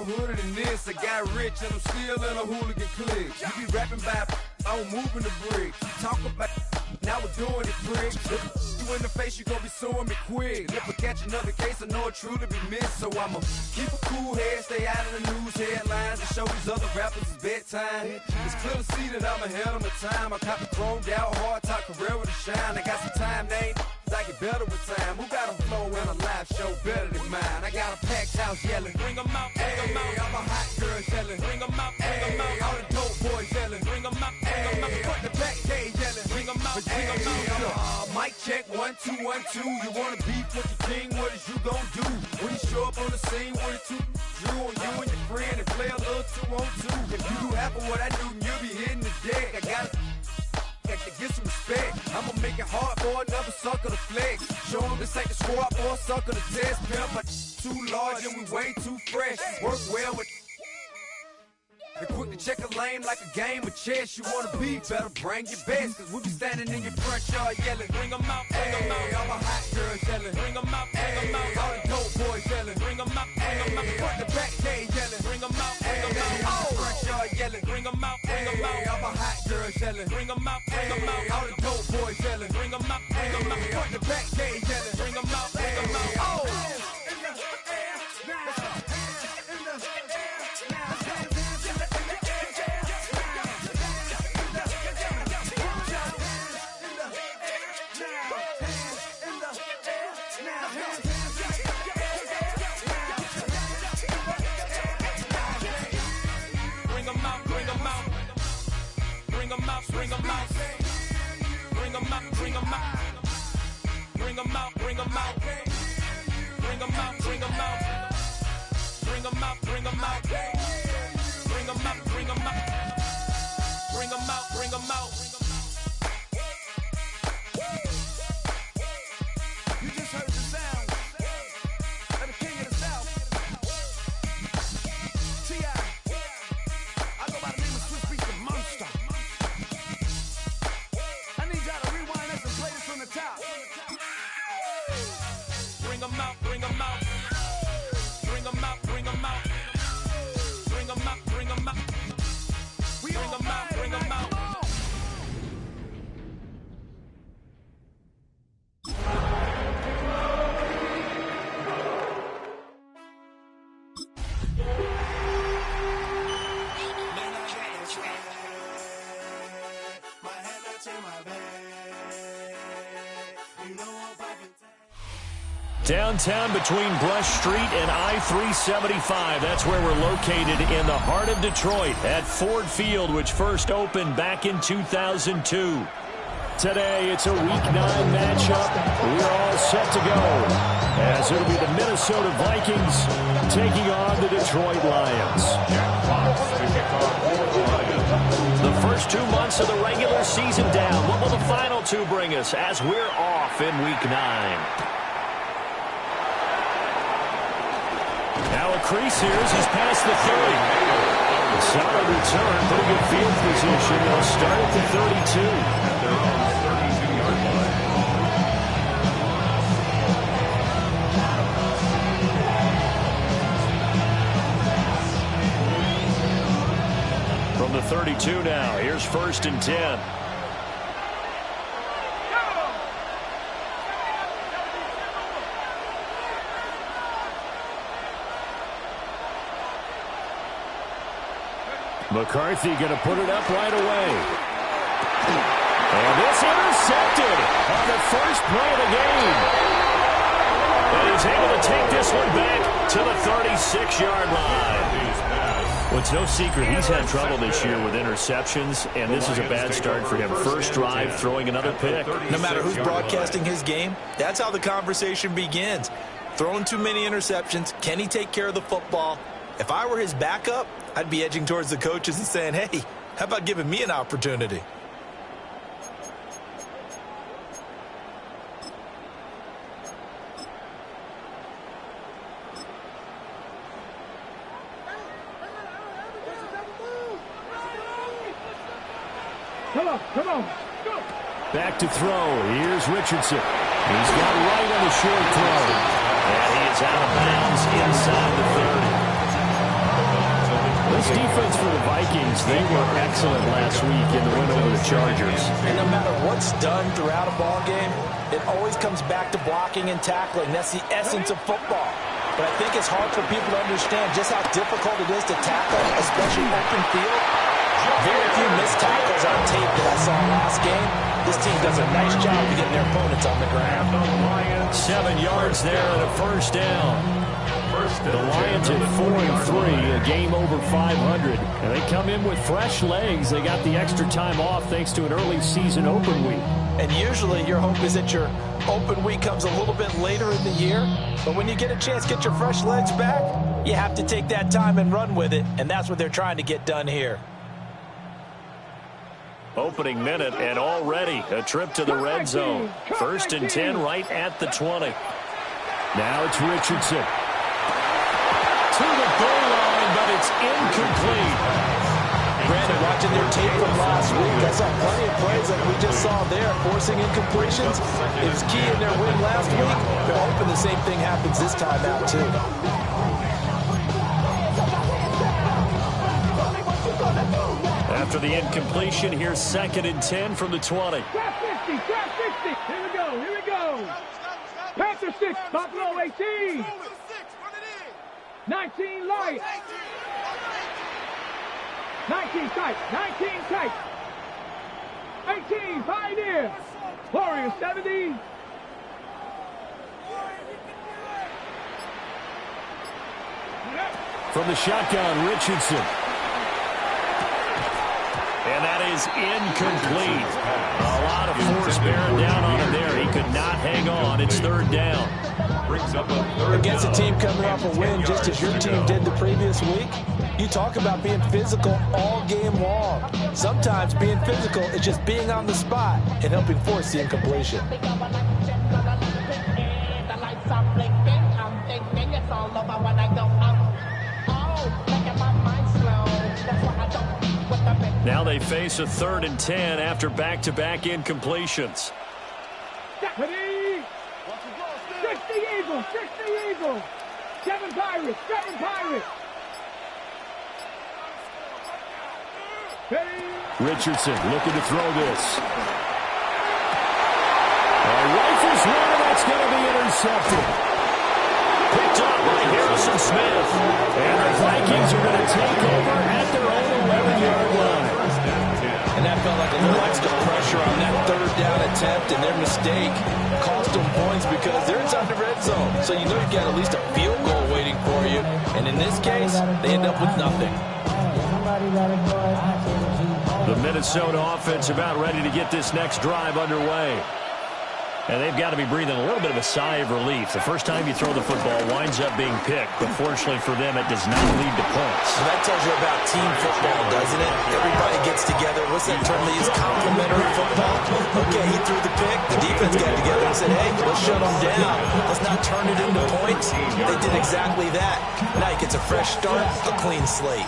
hooded than this. I got rich and I'm still in a hooligan clique. You be rapping by, I'm moving the bricks. You talk about, now we're doing it, prick. You in the face, you gon' be suing me quick. If I catch another case, I know it truly be missed. So I'ma keep a cool head, stay out of the news headlines, and show these other rappers it's bedtime. It's clear to see that I'm ahead of my time. I cop a chromed out, hard top career with a shine. I got some time, name. I get better with time. Who got a flow and a live show better than mine? I got a packed house yelling, bring 'em out, bring 'em out. I'm a hot girl yelling, bring 'em out, bring 'em out. All the dope boys yelling, bring 'em out, bring 'em out. Put the back day yelling, bring 'em out, bring 'em out. Mic check, 1 2 1 2. You wanna beef with the king? What is you gon' do when you show up on the scene with a two Drew on you and your friend and play a little 2 on 2? If you do half of what I do, you'll be hitting the deck. I got to get some respect. I'ma make it hard for another sucker to flex. Show him this ain't the squad for a sucker to test. Pimp, but too large and we way too fresh. Work well with and quick to check a lane like a game of chess. You wanna be better, bring your best. Cause we be standing in your front yard yelling, bring 'em out, bring 'em out. All my hot girls yelling, bring 'em out, bring 'em out. All the dope boys yelling, bring 'em out, bring 'em out. Put the back day yelling, bring 'em out, bring 'em out. All the front yard yelling, bring 'em out, bring 'em out. All my hot girls yelling, bring 'em out, bring 'em out. All the dope boys yelling, bring 'em out, bring 'em out. Put the back day yelling, bring 'em out, bring 'em out. Oh! Bring 'em out, bring 'em out, bring 'em out, bring 'em out, bring 'em out, bring 'em out, bring 'em out, bring 'em out, bring 'em out, bring 'em out, bring 'em out, bring 'em out, bring 'em out. You just heard the sound of the king of the South, T.I. I go by the name of Swiss Beats the Monster. From the top. Bring 'em out, bring 'em out. Bring 'em out, bring 'em out. Bring 'em out, bring 'em out. Bring 'em out, bring 'em out. Downtown between Brush Street and I-375. That's where we're located in the heart of Detroit at Ford Field, which first opened back in 2002. Today, it's a Week 9 matchup. We're all set to go, as it'll be the Minnesota Vikings taking on the Detroit Lions. The first 2 months of the regular season down. What will the final 2 bring us as we're off in Week 9? Now a crease here as he's past the 30. A solid return, pretty good field position. They'll start at the 32. They're on the 32-yard line. From the 32 now, here's 1st and 10. McCarthy going to put it up right away. And it's intercepted on the first play of the game. And he's able to take this one back to the 36-yard line. Well, it's no secret he's had trouble this year with interceptions, and this is a bad start for him. First drive, throwing another pick. No matter who's broadcasting his game, that's how the conversation begins. Throwing too many interceptions, can he take care of the football? If I were his backup, I'd be edging towards the coaches and saying, hey, how about giving me an opportunity? Come on. Go. Back to throw. Here's Richardson. He's got right on the short throw. And he is out of bounds inside the 30. This defense for the Vikings, they were excellent last week in the win over the Chargers. And no matter what's done throughout a ball game, it always comes back to blocking and tackling. That's the essence of football. But I think it's hard for people to understand just how difficult it is to tackle, especially open field. Very few missed tackles on tape that I saw last game. This team does a nice job of getting their opponents on the ground. 7 yards there and a first down. The Lions at 4-3, a game over 500. And they come in with fresh legs. They got the extra time off thanks to an early season open week. And usually your hope is that your open week comes a little bit later in the year. But when you get a chance to get your fresh legs back, you have to take that time and run with it. And that's what they're trying to get done here. Opening minute, and already a trip to the red zone. 1st and 10 right at the 20. Now it's Richardson. To the goal line, but it's incomplete. Brandon, watching their tape from last week, I saw plenty of plays like we just saw there, forcing incompletions. It was key in their win last week. They're hoping the same thing happens this time out, too. After the incompletion, here's 2nd and 10 from the 20. Trap 50, trap 50. Here we go, here we go. Panther 6, Buffalo 18. 19 light. 19 tight, 19 tight. 18, Pioneer. Warrior 70. From the shotgun, Richardson. And that is incomplete. A lot of force bearing down on him there. He could not hang on. It's 3rd down. Against a team coming off a win just as your team did the previous week, you talk about being physical all game long. Sometimes being physical is just being on the spot and helping force the incompletion. Now they face a 3rd and 10 after back-to-back incompletions. 60 Eagles, 60 Eagles. 7 Pirates, 7 Pirates. Richardson looking to throw this. Rifles one, and that's going to be intercepted. Picked up by Harrison Smith. And the Vikings are going to take over at their own 11-yard line. And that felt like a little extra pressure on that 3rd down attempt, and their mistake cost them points because they're inside the red zone. So you know you've got at least a field goal waiting for you. And in this case, they end up with nothing. The Minnesota offense about ready to get this next drive underway. And they've got to be breathing a little bit of a sigh of relief. The first time you throw the football winds up being picked, but fortunately for them, it does not lead to points. So that tells you about team football, doesn't it? Everybody gets together. What's that term they use? Complementary football. Okay, he threw the pick. The defense got together and said, hey, let's shut them down. Let's not turn it into points. They did exactly that. Now he gets a fresh start, a clean slate.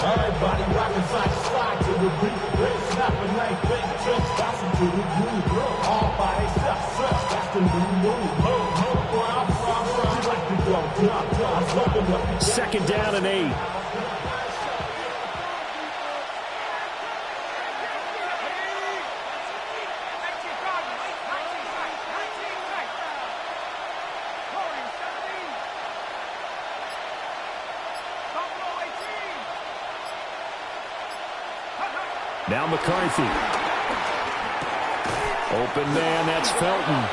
Everybody rockin' slide to the beat. Snapping like big tricks, bouncing to the groove. All by themselves, that's the new move. Where I'm from, like to go, 2nd down and 8. Now McCarthy. Open man, that's Felton.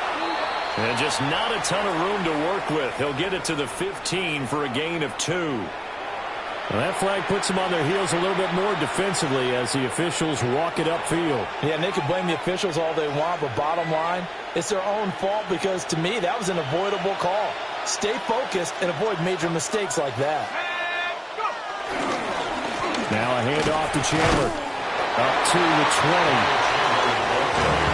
And just not a ton of room to work with. He'll get it to the 15 for a gain of 2. Well, that flag puts them on their heels a little bit more defensively as the officials walk it upfield. Yeah, and they can blame the officials all they want, but bottom line, it's their own fault because, to me, that was an avoidable call. Stay focused and avoid major mistakes like that. Now a handoff to Chandler. Up to the 20.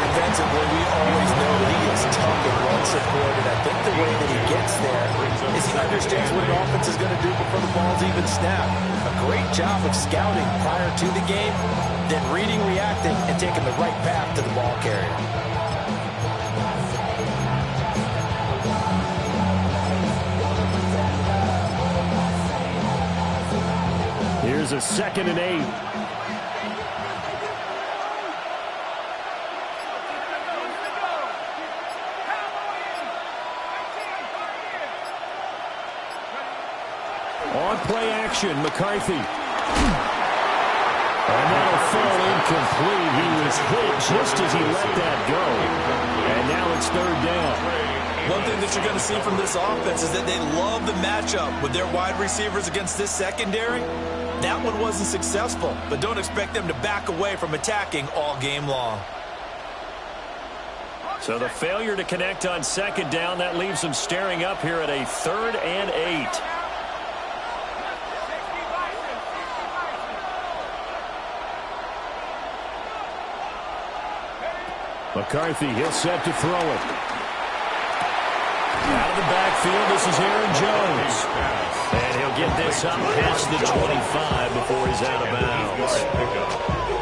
Defensively, we always know that he is tough and run-supported. I think the way that he gets there is he understands what an offense is going to do before the ball's even snapped. A great job of scouting prior to the game, then reading, reacting, and taking the right path to the ball carrier. a 2nd and 8. On play action, McCarthy. And that'll fall incomplete. He was hit just as he let that go. And now it's 3rd down. One thing that you're going to see from this offense is that they love the matchup with their wide receivers against this secondary. That one wasn't successful, but don't expect them to back away from attacking all game long. So the failure to connect on 2nd down, that leaves them staring up here at a 3rd and 8. McCarthy, he'll set to throw it. Out of the backfield, this is Aaron Jones. And he'll get this up past the 25 before he's out of bounds.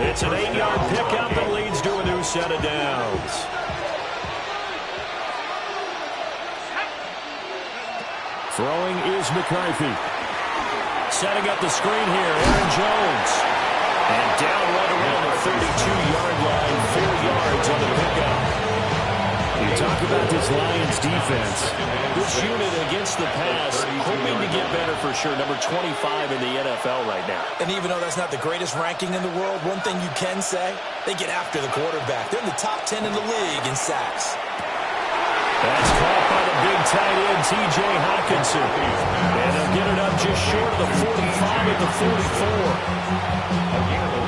It's an 8-yard pickup that leads to a new set of downs. Throwing is McCarthy. Setting up the screen here, Aaron Jones. And down right around the 32-yard line, 4 yards on the pickup. You talk about this Lions defense. This unit against the pass, hoping to get better for sure. Number 25 in the NFL right now. And even though that's not the greatest ranking in the world, one thing you can say, they get after the quarterback. They're in the top 10 in the league in sacks. That's caught by the big tight end, T.J. Hawkinson. And they'll get it up just short of the 45 at the 44.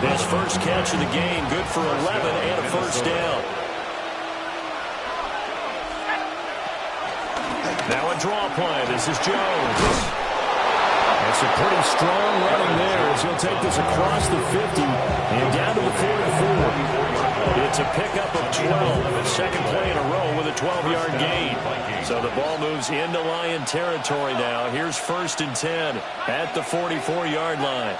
His first catch of the game, good for 11 and a 1st down. Now a draw play. This is Jones. That's a pretty strong running there as he'll take this across the 50 and down to the 44. It's a pickup of 12, second play in a row with a 12-yard gain. So the ball moves into Lion territory now. Here's 1st and 10 at the 44-yard line.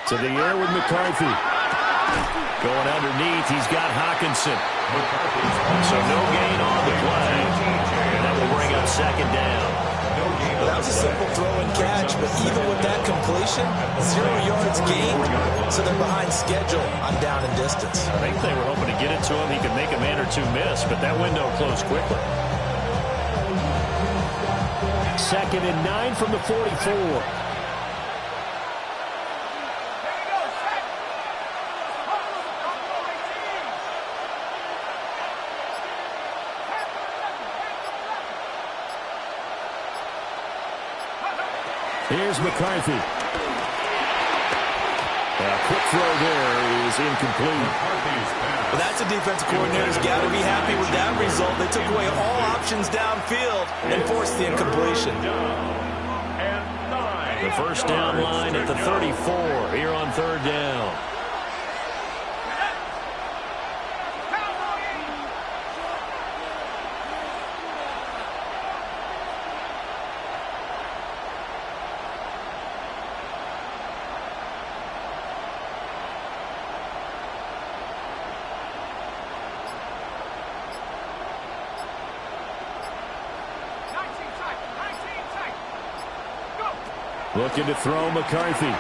To the air with McCarthy. Going underneath, he's got Hawkinson. So no gain on the play. And that will bring up 2nd down. Well, that was a simple throw and catch, but even with that completion, 0 yards gained, so they're behind schedule on down and distance. I think they were hoping to get it to him. He could make a man or two miss, but that window closed quickly. 2nd and 9 from the 44. Here's McCarthy. A quick throw there is incomplete. Well, that's a defensive coordinator's got to be happy with that result. They took away all options downfield and forced the incompletion. The 1st down line at the 34 here on 3rd down. Looking to throw McCarthy. Oh,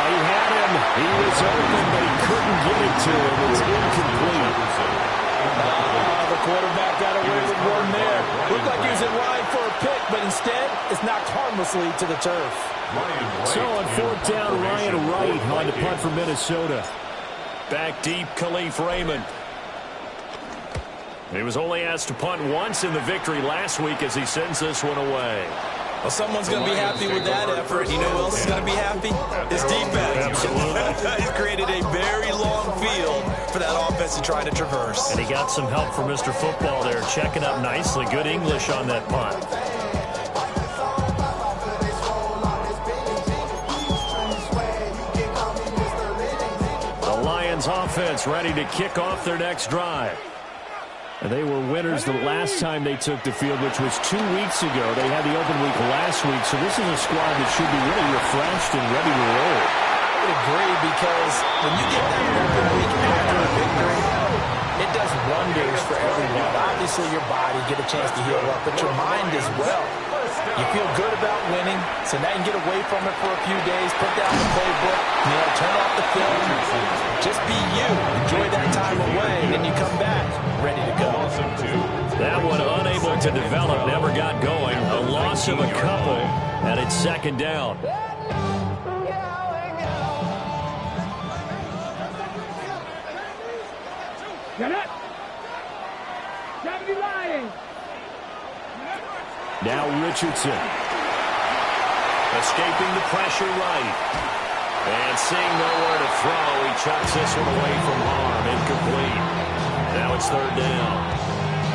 he had him. He was open, but he couldn't get it to him. It's incomplete. The quarterback got away with one there. Looked like he was in line for a pick, but instead, it's knocked harmlessly to the turf. So on 4th down, Ryan Wright on the punt for Minnesota. Back deep, Khalif Raymond. He was only asked to punt once in the victory last week as he sends this one away. Well, someone's going to be happy with that effort. You know who else is going to be happy? His defense. Absolutely. He's created a very long field for that offense to try to traverse. And he got some help from Mr. Football there, checking up nicely. Good English on that punt. The Lions offense ready to kick off their next drive. And they were winners the last time they took the field, which was 2 weeks ago. They had the open week last week, so this is a squad that should be really refreshed and ready to roll. would agree, because when you get that open week after a victory, it does wonders for everyone. Obviously, your body get a chance to heal up, but your mind as well. You feel good about winning, so now you can get away from it for a few days, put down the playbook, turn off the film, just be you. Enjoy that time away, and then you come back ready to go. That one unable to develop, never got going. A loss of a couple, and it's second down. Get it! Gravity lying! Now Richardson. Escaping the pressure right. And seeing nowhere to throw, he chucks this one away from harm. Incomplete. Now it's third down.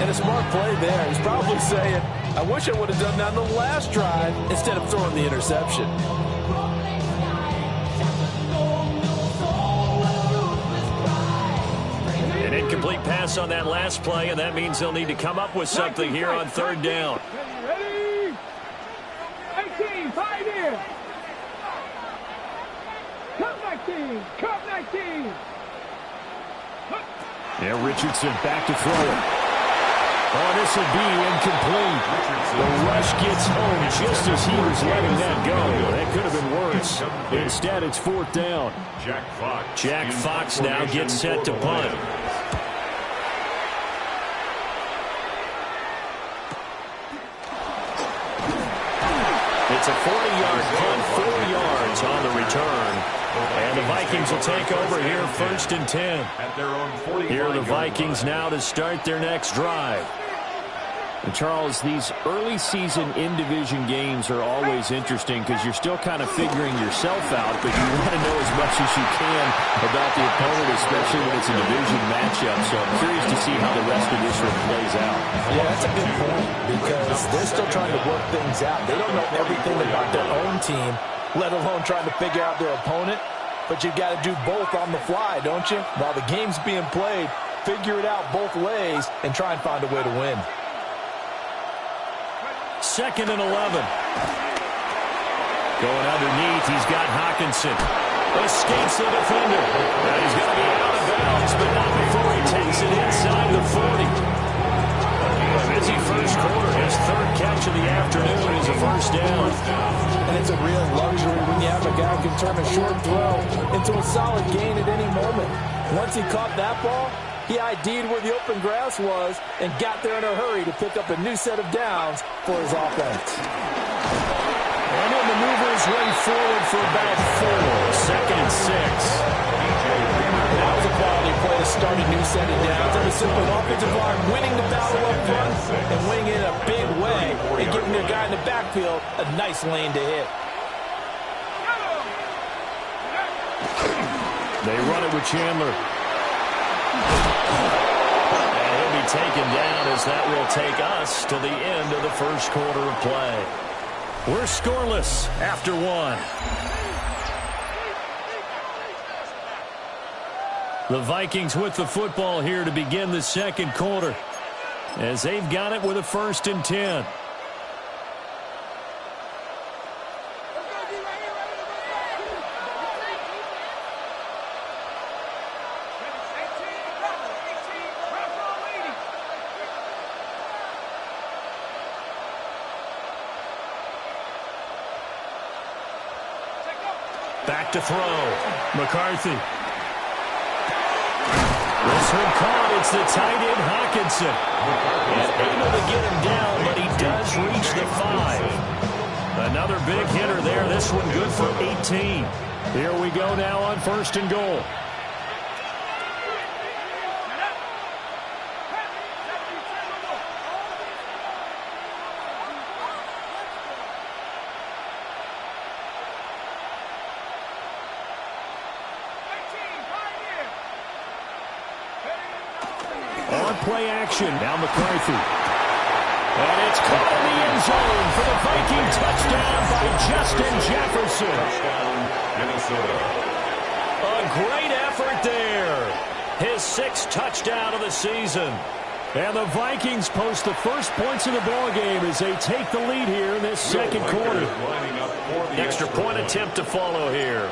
And a smart play there. He's probably saying, I wish I would have done that on the last drive instead of throwing the interception. An incomplete pass on that last play, and that means they'll need to come up with something here on third down. Ready? 18, 5 in. Cup 19, Cup 19. Yeah, Richardson back to throw it. Oh, this will be incomplete. The rush gets home just as he was letting that go. That could have been worse. Instead, it's fourth down. Jack Fox now gets set to punt. It's a 40-yard punt, 4 yards on the return. And the Vikings will take over here first and 10. Here are the Vikings now to start their next drive. And Charles, these early season in-division games are always interesting because you're still kind of figuring yourself out, but you want to know as much as you can about the opponent, especially when it's a division matchup. So I'm curious to see how the rest of this one plays out. Yeah, that's a good point, because they're still trying to work things out. They don't know everything about their own team, let alone trying to figure out their opponent. But you've got to do both on the fly, don't you? While the game's being played, figure it out both ways and try and find a way to win. Second and 11. Going underneath, he's got Hawkinson. Escapes the defender. Now he's going to be out of bounds, but not before he takes it inside the 40. A busy first quarter. His third catch of the afternoon is a first down. And it's a real luxury when you have a guy who can turn a short throw into a solid gain at any moment. Once he caught that ball, he ID'd where the open grass was and got there in a hurry to pick up a new set of downs for his offense. And in the movers way forward for about 4. Second and 6. That was a quality play to start a new set of downs. That was simply an offensive line winning the battle up front and winning it in a big way and giving their guy in the backfield a nice lane to hit. They run it with Chandler. And he'll be taken down as that will take us to the end of the first quarter of play. We're scoreless after 1. The Vikings with the football here to begin the second quarter, as they've got it with a first and 10. Back to throw. McCarthy. This one caught. It's the tight end, Hawkinson. And able to get him down, but he does reach the 5. Another big hitter there. This one good for 18. Here we go now on first and goal. Play action. Now McCarthy. And it's caught in the end zone for the Viking touchdown by Justin Jefferson. A great effort there. His 6th touchdown of the season. And the Vikings post the first points of the ball game as they take the lead here in this second quarter. Extra point attempt to follow here.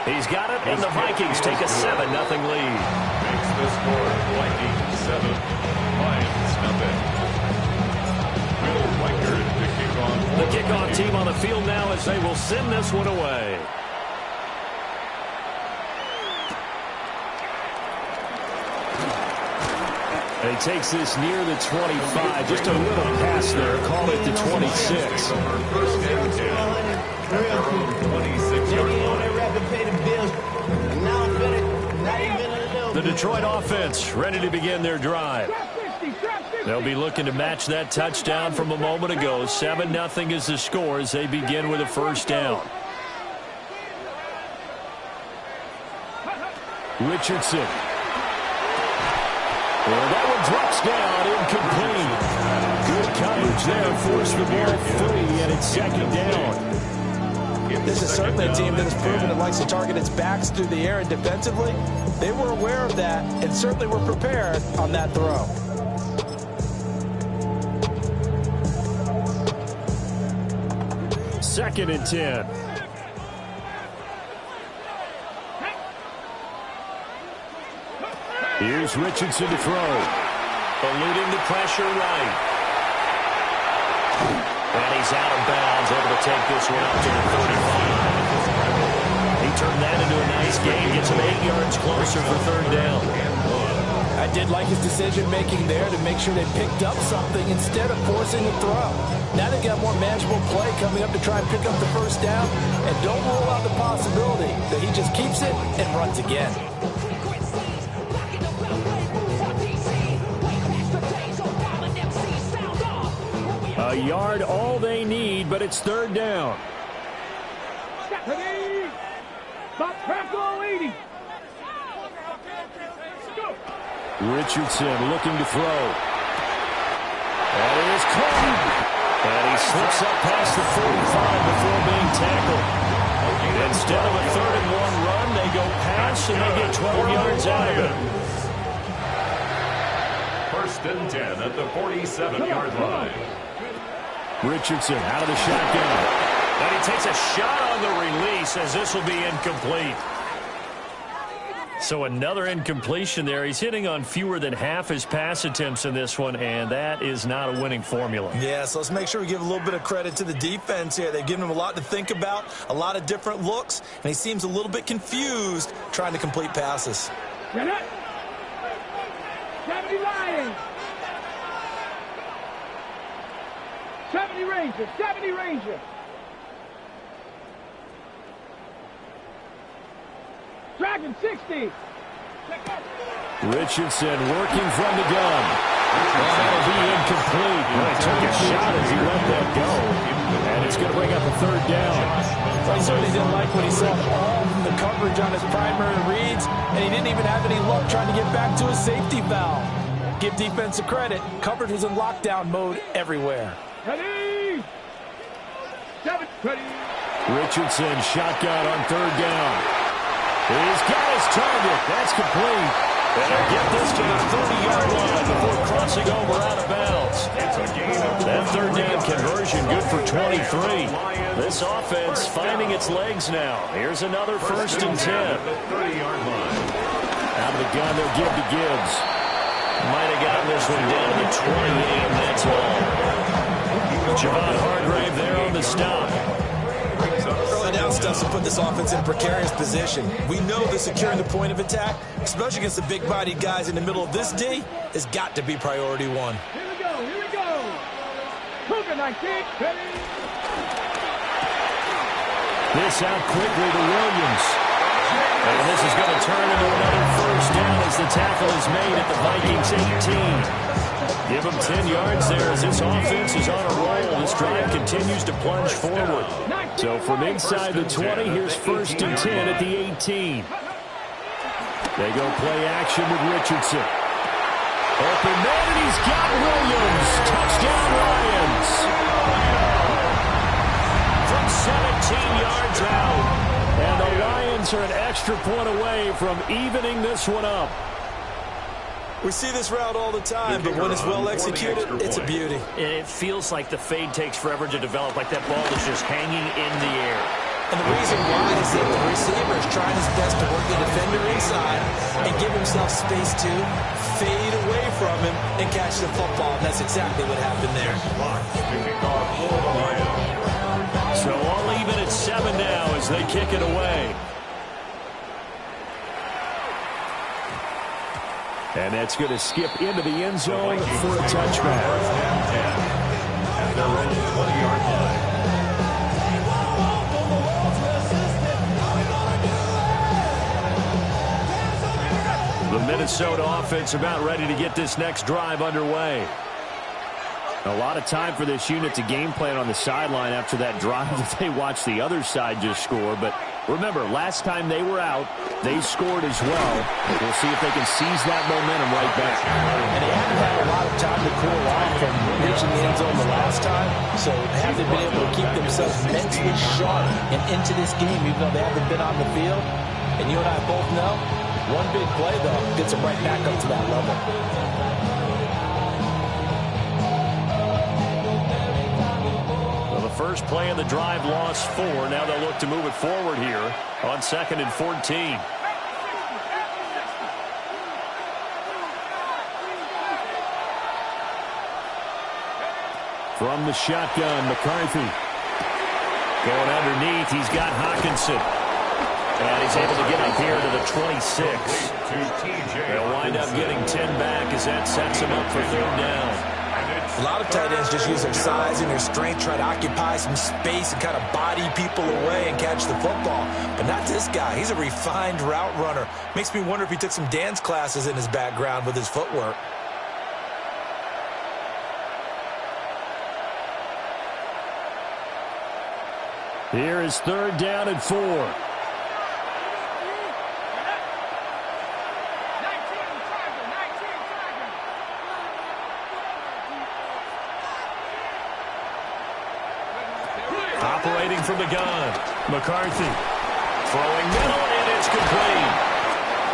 He's got it, and the Vikings take a 7-0 lead. Makes the score Vikings 7, Lions nothing. Will Riker to kick on. The kickoff team on the field now as they will send this one away. And he takes this near the 25. Just a little pass there. Call it the 26. First and 10 at their own 26-yard line. The Detroit offense ready to begin their drive. They'll be looking to match that touchdown from a moment ago. 7-0 is the score as they begin with a first down. Richardson. Well, that one drops down, incomplete. Good coverage there, forced the ball free, and it's second down. This is certainly a team that has proven it likes to target its backs through the air and defensively. They were aware of that and certainly were prepared on that throw. Second and 10. Here's Richardson to throw. Eluding the pressure right. And he's out of bounds, able to take this one up to the 35. He turned that into a nice gain, gets him 8 yards closer for third down. I did like his decision-making there to make sure they picked up something instead of forcing the throw. Now they've got more manageable play coming up to try and pick up the first down, and don't rule out the possibility that he just keeps it and runs again. A yard all they need, but it's third down. Richardson looking to throw. That is caught. And he slips up past the 45 before being tackled. Instead of a 3rd-and-1 run, they go pass and they get 12 yards out of it. First and 10 at the 47-yard line. Richardson out of the shotgun. And he takes a shot on the release as this will be incomplete. So another incompletion there. He's hitting on fewer than half his pass attempts in this one, and that is not a winning formula. Yeah, so let's make sure we give a little bit of credit to the defense here. They've given him a lot to think about, a lot of different looks, and he seems a little bit confused trying to complete passes. 70 Lions. 70 Rangers. 70 Rangers. Dragon 60. Richardson working from the gun. That'll be incomplete. Well, he took a shot as he let that go. And it's going to bring up a third down. Well, he certainly didn't like what he saw all from the coverage on his primary reads, and he didn't even have any luck trying to get back to his safety valve. Give defense a credit. Coverage was in lockdown mode everywhere. Ready. 7. Ready. Richardson shotgun on third down. He's got his target. That's complete. And he'll get this to the 30-yard line before crossing over out of bounds. That third down conversion good for 23. This offense finding its legs now. Here's another first and 10. Out of the gun, they'll give to Gibbs. Might have gotten this one down to 28, and that's all. Javon Hargrave there on the stop. Early down stuff to put this offense in a precarious position. We know that securing the point of attack, especially against the big-bodied guys in the middle of this D, has got to be priority one. Here we go. Here we go. Cougar 19. Ready. This out quickly to Williams. And this is going to turn into another first down as the tackle is made at the Vikings 18. Give them 10 yards there as this offense is on a roll. This drive continues to plunge forward. So from inside the 20, here's first and 10 at the 18. They go play action with Richardson. Open man, and he's got Williams. Touchdown Lions. From 17 yards out. And the Lions are an extra point away from evening this one up. We see this route all the time, but when it's well executed, it's a beauty. It feels like the fade takes forever to develop, like that ball is just hanging in the air. And the reason why is that the receiver is trying his best to work the defender inside and give himself space to fade away from him and catch the football. And that's exactly what happened there. So all even at 7 now as they kick it away. And that's going to skip into the end zone for a touchback. At their own 20-yard line. The Minnesota offense about ready to get this next drive underway. A lot of time for this unit to game plan on the sideline after that drive that they watched the other side just score. But remember, last time they were out, they scored as well. We'll see if they can seize that momentum right back. And they haven't had a lot of time to cool off from reaching the end zone the last time. So have they been able to keep themselves mentally sharp and into this game, even though they haven't been on the field? And you and I both know, one big play, though, gets them right back up to that level. First play of the drive lost 4. Now they'll look to move it forward here on 2nd and 14. From the shotgun, McCarthy. Going underneath, he's got Hawkinson. And he's able to get up here to the 26. They'll wind up getting 10 back as that sets him up for 3rd down. A lot of tight ends just use their size and their strength, try to occupy some space and kind of body people away and catch the football. But not this guy. He's a refined route runner. Makes me wonder if he took some dance classes in his background with his footwork. Here is 3rd down and 4. Operating from the gun, McCarthy throwing middle, and it's complete.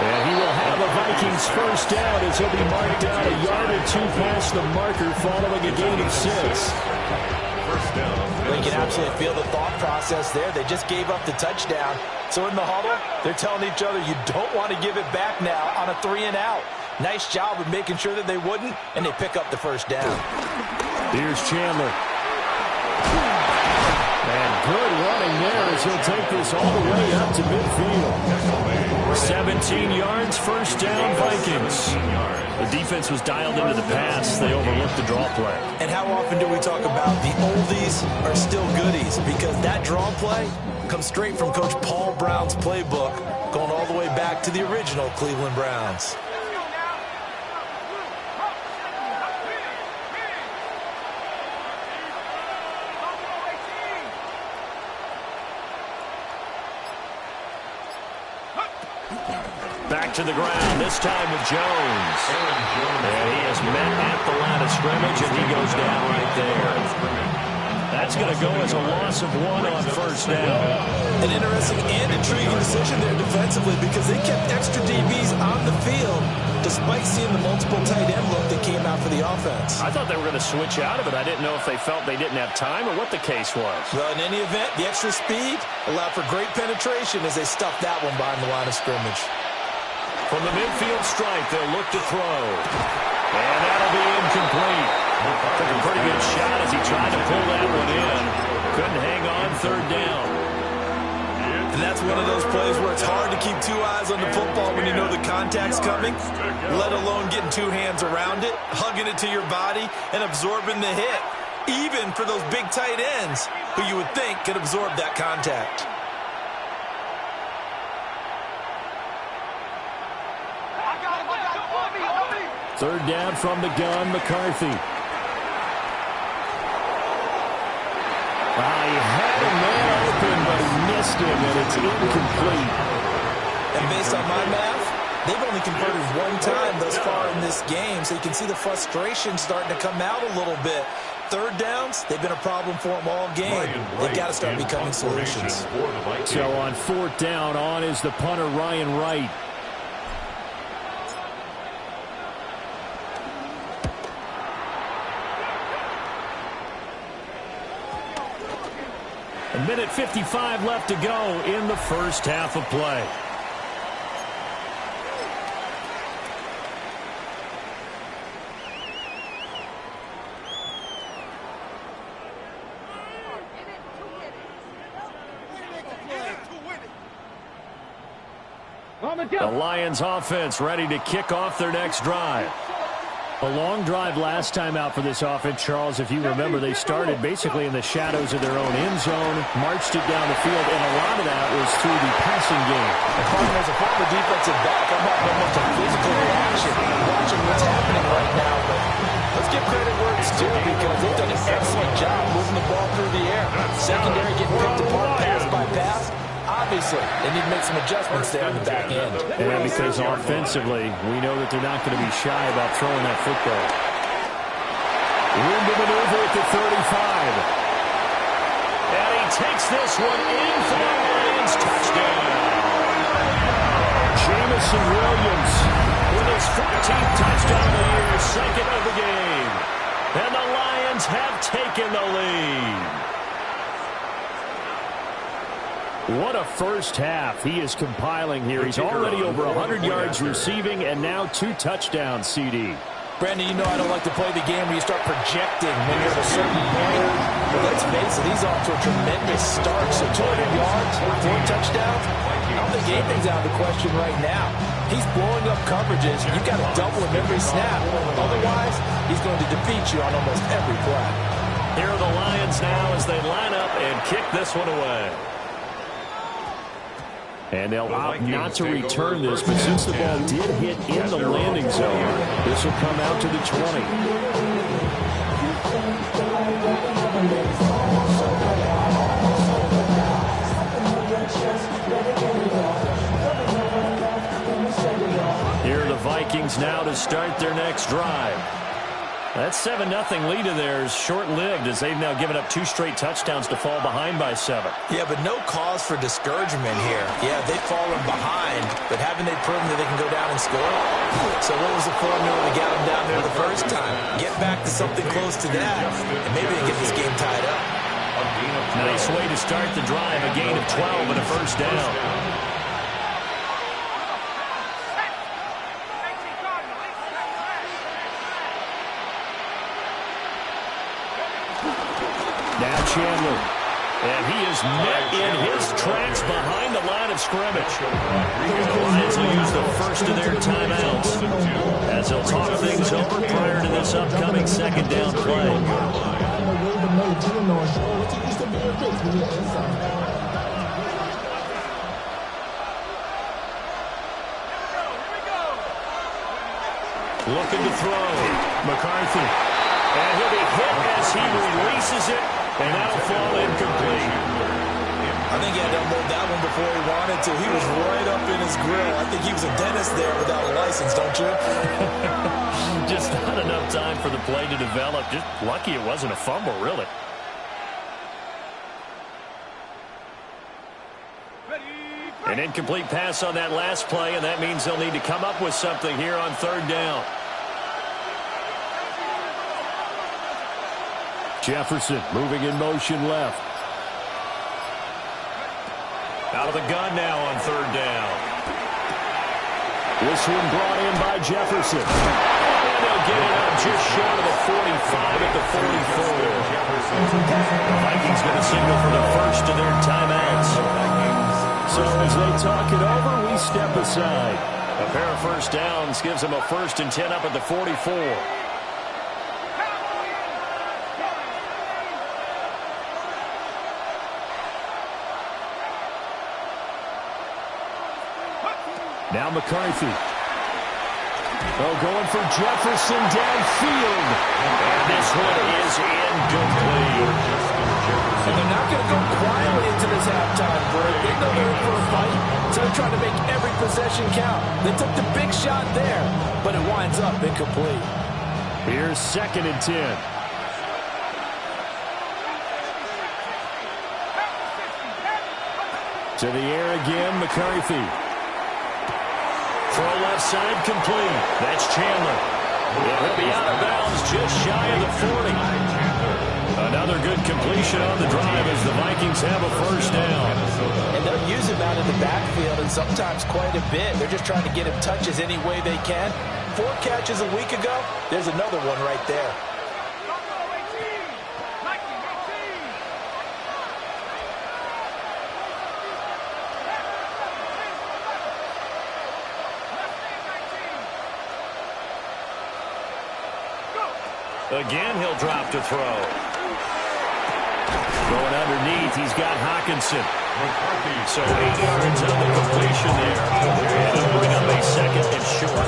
And he will have a Vikings first down as he'll be marked down a yard or 2 past the marker following a gain of 6. Well, you can absolutely feel the thought process there. They just gave up the touchdown. So in the huddle, they're telling each other, you don't want to give it back now on a 3 and out. Nice job of making sure that they wouldn't, and they pick up the first down. Here's Chandler. And good running there as he'll take this all the way up to midfield. 17 yards, first down, Vikings. The defense was dialed into the pass. They overlooked the draw play. And how often do we talk about the oldies are still goodies? Because that draw play comes straight from Coach Paul Brown's playbook, going all the way back to the original Cleveland Browns. Back to the ground, this time with Jones. And he is met at the line of scrimmage, and he goes down right there. That's going to go as a loss of 1 on first down. An interesting and intriguing decision there defensively because they kept extra DBs on the field despite seeing the multiple tight end look that came out for the offense. I thought they were going to switch out of it. I didn't know if they felt they didn't have time or what the case was. Well, in any event, the extra speed allowed for great penetration as they stuffed that one behind the line of scrimmage. From the midfield stripe, they'll look to throw. And that'll be incomplete. Took a pretty good shot as he tried to pull that one in. Couldn't hang on, 3rd down. And that's one of those plays where it's hard to keep 2 eyes on the football when you know the contact's coming, let alone getting 2 hands around it, hugging it to your body, and absorbing the hit, even for those big tight ends who you would think could absorb that contact. Third down from the gun, McCarthy. He had a man open, but he missed him, and it's incomplete. And based on my math, they've only converted 1 time thus far in this game, so you can see the frustration starting to come out a little bit. 3rd downs, they've been a problem for them all game. They've got to start becoming solutions. So on 4th down, on is the punter, Ryan Wright. And Minute 55 left to go in the first half of play. The Lions offense ready to kick off their next drive. A long drive last time out for this offense, Charles. If you remember, they started basically in the shadows of their own end zone, marched it down the field, and a lot of that was through the passing game. As a former defensive back, I'm having almost a physical reaction watching what's happening right now. But let's give credit where it's due because they've done an excellent job moving the ball through the air. Secondary getting picked apart pass by pass. Obviously, they need to make some adjustments there on the back end. And because offensively, we know that they're not going to be shy about throwing that football. Room to maneuver at the 35. And he takes this one in for the Lions. Touchdown. Jamison Williams with his 14th touchdown of the year, second of the game. And the Lions have taken the lead. What a first half he is compiling here. He's already over 100 yards receiving and now 2 touchdowns, CD. Brandon, you know I don't like to play the game where you start projecting when you're at a certain point. But let's face it, he's off to a tremendous start. So 200 yards, 4 touchdowns. I don't think anything's out of the question right now. He's blowing up coverages. You've got to double him every snap. Otherwise, he's going to defeat you on almost every play. Here are the Lions now as they line up and kick this one away. And they'll opt not to return this, but since the ball did hit in the landing zone, this will come out to the 20. Here are the Vikings now to start their next drive. That 7-0 lead of theirs short-lived as they've now given up 2 straight touchdowns to fall behind by 7. Yeah, but no cause for discouragement here. Yeah, they've fallen behind, but haven't they proven that they can go down and score? So what was the formula that got them down there the first time? Get back to something close to that, and maybe they get this game tied up. Nice way to start the drive, a gain of 12 and a first down. Now Chandler. And he is met in his tracks behind the line of scrimmage. The Lions will use the first of their timeouts as they'll talk things over prior to this upcoming second down play. Looking to throw. McCarthy. And he'll be hit as he releases it, and that'll fall incomplete. I think he had to unload that one before he wanted to. He was right up in his grill. I think he was a dentist there without a license, don't you? Just not enough time for the play to develop. Just lucky it wasn't a fumble, really. An incomplete pass on that last play, and that means they'll need to come up with something here on third down. Jefferson moving in motion left. Out of the gun now on third down. This one brought in by Jefferson. And they'll get it up just short of the 45 at the 44. The Vikings going to signal for the first of their timeouts. So as they talk it over, we step aside. A pair of first downs gives them a 1st and 10 up at the 44. Now McCarthy. Oh, going for Jefferson downfield. And this one is incomplete. And they're not going to go quietly into this halftime break. They know they're in for a fight, so they're trying to make every possession count. They took the big shot there, but it winds up incomplete. Here's 2nd and 10. To the air again, McCarthy. Throw left side complete. That's Chandler. He'll be out of bounds just shy of the 40. Another good completion on the drive as the Vikings have a first down. And they'll use him out in the backfield, and sometimes quite a bit. They're just trying to get him touches any way they can. 4 catches a week ago. There's another one right there. Again, he'll drop to throw. Going underneath, he's got Hockenson. So 8 yards on the completion there. And it'll bring up a second and short.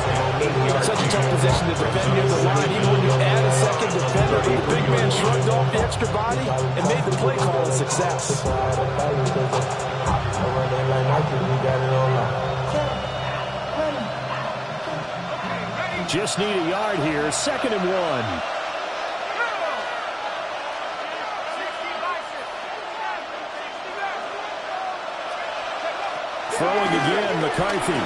Such a tough position to defend near the line, even when you add a second defender. But the big man shrugged off the extra body and made the play call a success. Just need a yard here. 2nd and 1. Throwing again, McCarthy.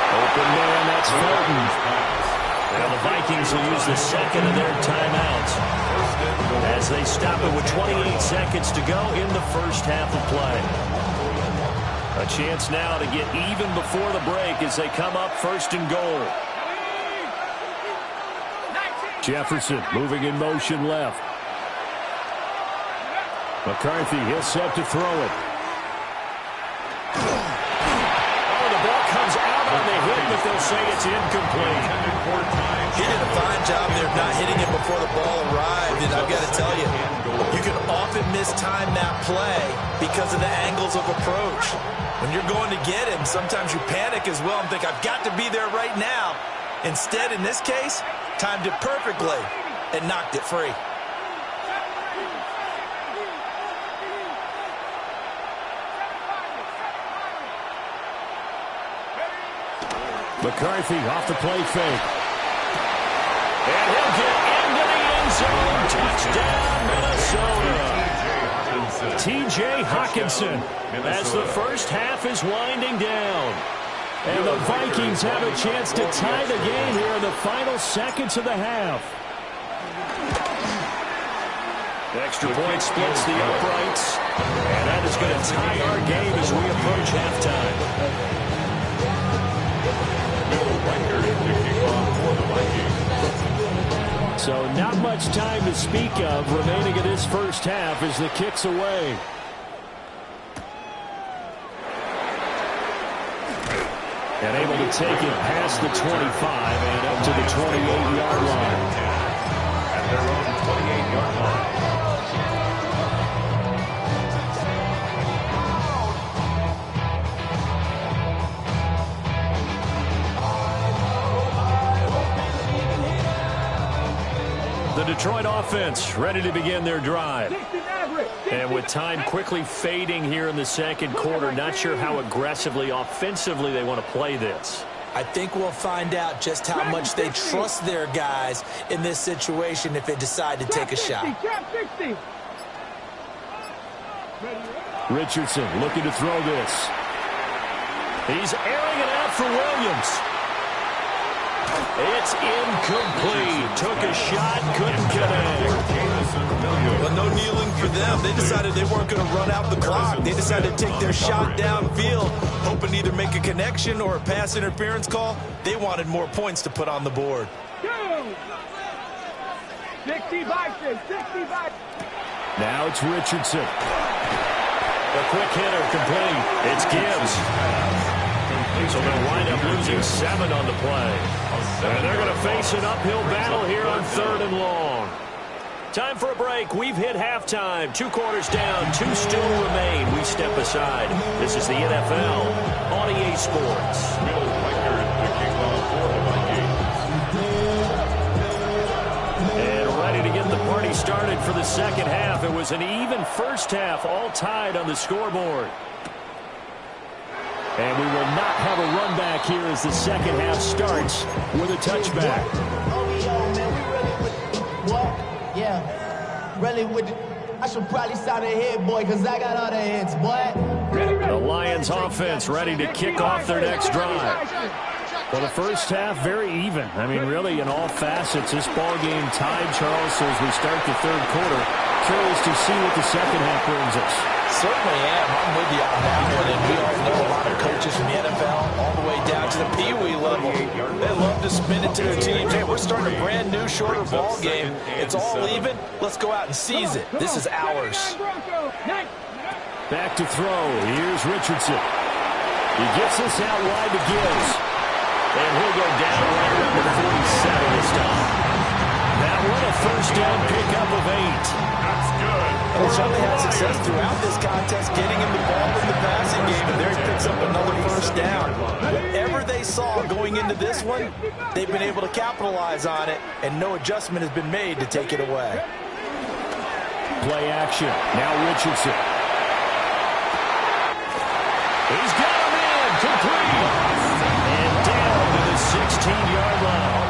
Open man, that's Fulton. And the Vikings will use the second of their timeouts as they stop it with 28 seconds to go in the first half of play. A chance now to get even before the break as they come up 1st and goal. Jefferson moving in motion left. McCarthy, he'll set to throw it. But they'll say it's incomplete. He did a fine job there of not hitting it before the ball arrived. And I've got to tell you, you can often mistime that play because of the angles of approach. When you're going to get him, sometimes you panic as well and think, I've got to be there right now. Instead, in this case, timed it perfectly and knocked it free. McCarthy off the play fake. And he'll get into the end zone. Touchdown, Minnesota. T.J. Hockenson as the first half is winding down. And the Vikings have a chance to tie the game here in the final seconds of the half. The extra point splits the uprights. And that is going to tie our game as we approach halftime. So not much time to speak of remaining in this first half as the kick's away. And able to take it past the 25 and up to the 28-yard line. At their own 28-yard line. The Detroit offense ready to begin their drive. And with time quickly fading here in the second quarter, not sure how aggressively, offensively they want to play this. I think we'll find out just how much they trust their guys in this situation if they decide to take a shot. Richardson looking to throw this. He's airing it out for Williams. It's incomplete. Took a shot, couldn't connect. But no kneeling for them. They decided they weren't going to run out the clock. They decided to take their shot downfield, hoping to either make a connection or a pass interference call. They wanted more points to put on the board. 65. Now it's Richardson. A quick hitter complete. It's Gibbs. So they'll wind up losing 7 on the play. And they're going to face an uphill battle here on 3rd and long. Time for a break. We've hit halftime. 2 quarters down, 2 still to remain. We step aside. This is the NFL on EA Sports. And ready to get the party started for the second half. It was an even first half, all tied on the scoreboard. And we will not have a run back here as the second half starts with a touchback. Really with I should probably start a head, boy, because I got all the hits, boy. The Lions offense ready to kick off their next drive. Well, the first half, very even. I mean, really, in all facets, this ball game tied, Charles, so as we start the third quarter. Curious to see what the second half brings us. Certainly am. I'm with you on that one. And we all know a lot of coaches from the NFL all the way down to the Pee-wee level. They love to spin it to their teams. Hey, we're starting a brand new, shorter ball game. It's all even. Let's go out and seize it. This is ours. Back to throw. Here's Richardson. He gets this out wide to Gibbs. And he'll go down right around the 47 this time. That one a first down pickup of 8. That's good. And they certainly had success throughout this contest getting him the ball in the passing game, and there he picks up another first down. Whatever they saw going into this one, they've been able to capitalize on it, and no adjustment has been made to take it away. Play action. Now Richardson. He's got him in. Complete. And down to the 16-yard line.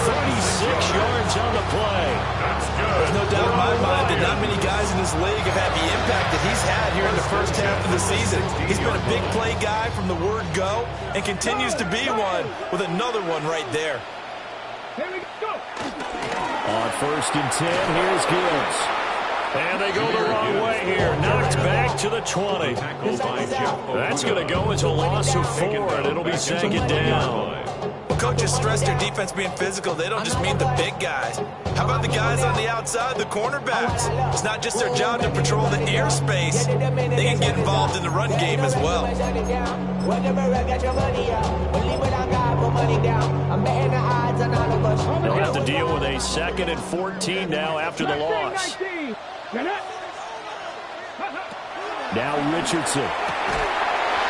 36 yards on the play. That's good. There's no doubt in my mind that not many guys in this league have had the impact that he's had here in the first half of the season. He's been a big play guy from the word go and continues to be one with another one right there. Here we go. On 1st and 10, here's Gibbs. And they go the wrong way here. Knocked back to the 20. That's going to go as a loss of 4, and it'll be second down. Well, coaches stress their defense being physical. They don't just mean the big guys. How about the guys on the outside, the cornerbacks? It's not just their job to patrol the airspace. They can get involved in the run game as well. They'll have to deal with a 2nd and 14 now after the loss. Now Richardson.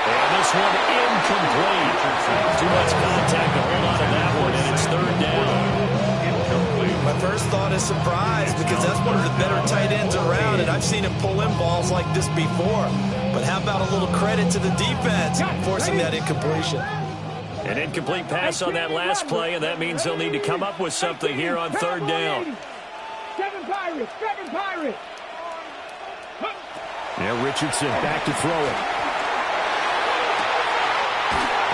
And this one incomplete. Too much contact to hold on to that one, and it's 3rd down. My first thought is surprise because that's one of the better tight ends around, and I've seen him pull in balls like this before. But how about a little credit to the defense forcing that incompletion? An incomplete pass on that last play, and that means they'll need to come up with something here on 3rd down. 7 Pirates, 7 Pirates. Now Richardson back to throw it.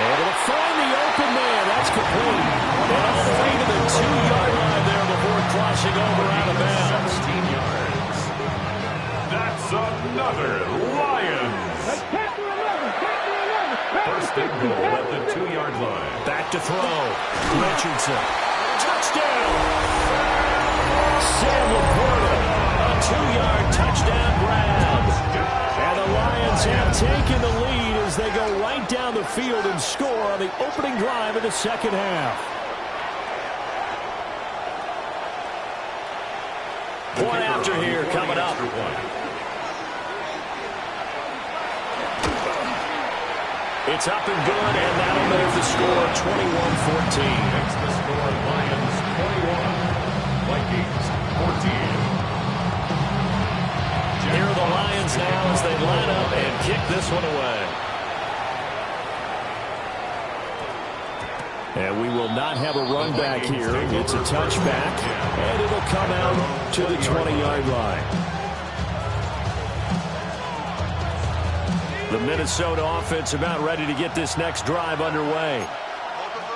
Able to find the open man. That's complete. And all the way to the 2-yard line there before crossing over out of bounds. 16 yards. That's another Lions. First and goal at the 2-yard line. Back to throw. Richardson. Touchdown. Sam Laporta. A 2-yard touchdown grab. And the Lions have taken the lead as they go right down the field and score on the opening drive of the second half. Point after here coming up. It's up and good, and that'll make the score 21-14. Makes the score Lions 21, Vikings 14. Here are the Lions now as they line up and kick this one away. And we will not have a run back here. It's a touchback, and it'll come out to the 20-yard line. The Minnesota offense about ready to get this next drive underway.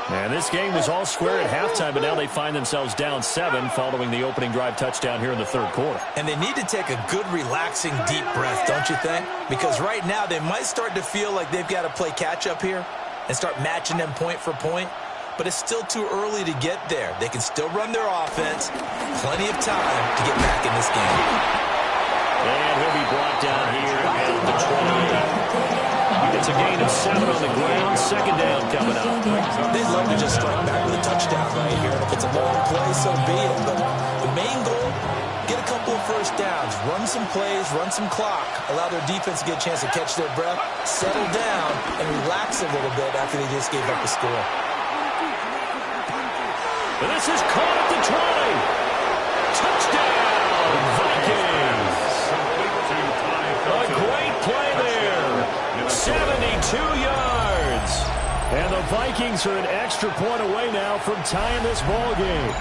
And this game was all square at halftime, but now they find themselves down 7 following the opening drive touchdown here in the 3rd quarter. And they need to take a good, relaxing, deep breath, don't you think? Because right now they might start to feel like they've got to play catch-up here and start matching them point for point. But it's still too early to get there. They can still run their offense. Plenty of time to get back in this game. And he'll be brought down here at the 28. It's a gain of 7 on the ground. Second down coming up. They'd love to just strike back with a touchdown right here. And if it's a long play, so be it. But the main goal, get a couple of first downs. Run some plays, run some clock. Allow their defense to get a chance to catch their breath, settle down, and relax a little bit after they just gave up the score. And this is caught at the 20. Touchdown, Vikings. A great play there. 72 yards. And the Vikings are an extra point away now from tying this ball game.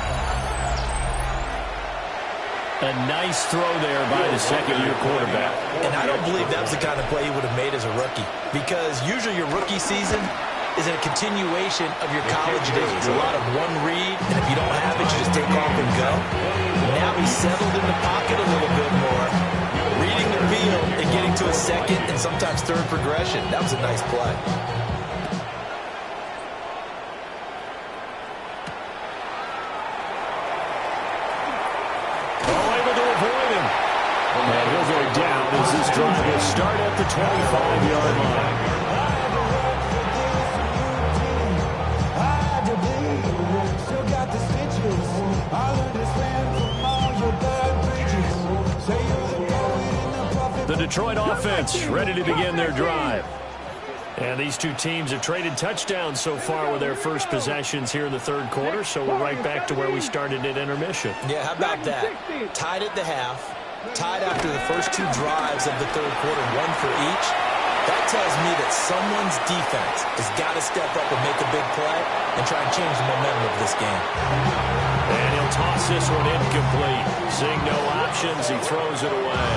A nice throw there by the second-year quarterback. And I don't believe that was the kind of play he would have made as a rookie, because usually your rookie season is a continuation of your college days. A lot of one read, and if you don't have it, you just take off and go. Now he's settled in the pocket a little bit more, reading the field and getting to a second and sometimes third progression. That was a nice play. And he'll go down as this drive will start at the 25-yard line. The Detroit offense ready to begin their drive. And these two teams have traded touchdowns so far with their first possessions here in the third quarter, so we're right back to where we started at intermission. Yeah, how about that? Tied at the half. Tied after the first two drives of the third quarter, one for each. That tells me that someone's defense has got to step up and make a big play and try and change the momentum of this game. And he'll toss this one incomplete. Seeing no options, he throws it away.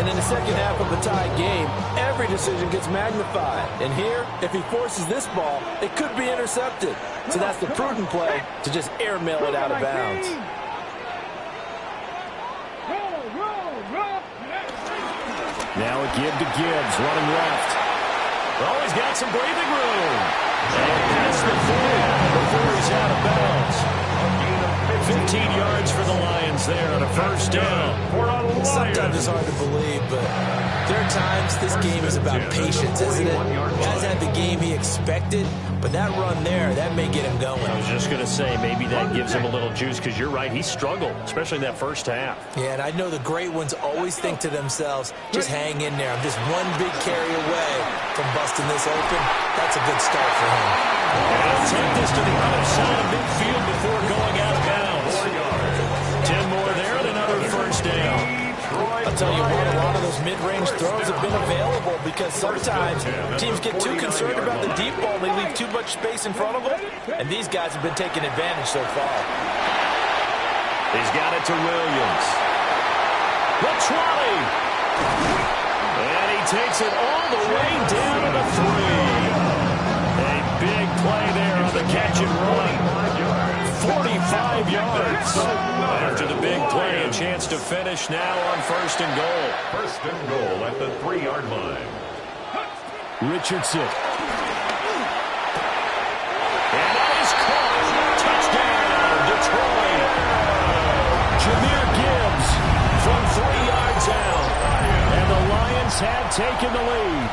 And in the second half of a tied game, every decision gets magnified. And here, if he forces this ball, it could be intercepted. So that's the prudent play to just airmail it out of bounds. Now a give to Gibbs, running left. Oh, he's got some breathing room. And past the 40 before he's out of bounds. 15 yards for the Lions there on a first down. Sometimes it's hard to believe, but there are times this game is about patience, isn't it? He hasn't had the game he expected, but that run there, that may get him going. I was just going to say, maybe that gives him a little juice, because you're right, he struggled, especially in that first half. Yeah, and I know the great ones always think to themselves, just hang in there. I'm just one big carry away from busting this open. That's a good start for him. And he'll take this to the other side of midfield before going out of bounds. 10 more there and another first down. I'll tell you what, a lot of those mid-range throws have been available because sometimes teams get too concerned about the deep ball. They leave too much space in front of them, and these guys have been taking advantage so far. He's got it to Williams. The 20. And he takes it all the way down to the 3. A big play there on the catch and run. 45 yards. After the big play, a chance to finish now on first and goal. First and goal at the 3-yard line. Richardson. And that is caught. Touchdown, Detroit. Jahmyr Gibbs from 3 yards out. And the Lions have taken the lead.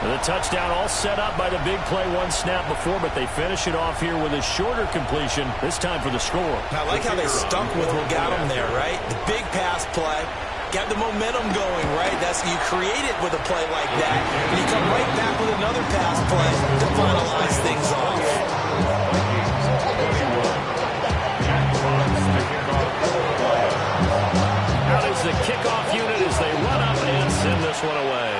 The touchdown all set up by the big play one snap before, but they finish it off here with a shorter completion, this time for the score. I like how they stuck with what got them there, right? The big pass play, got the momentum going, right? That's you create it with a play like that, and you come right back with another pass play to finalize things off. Out is the kickoff unit as they run up and send this one away.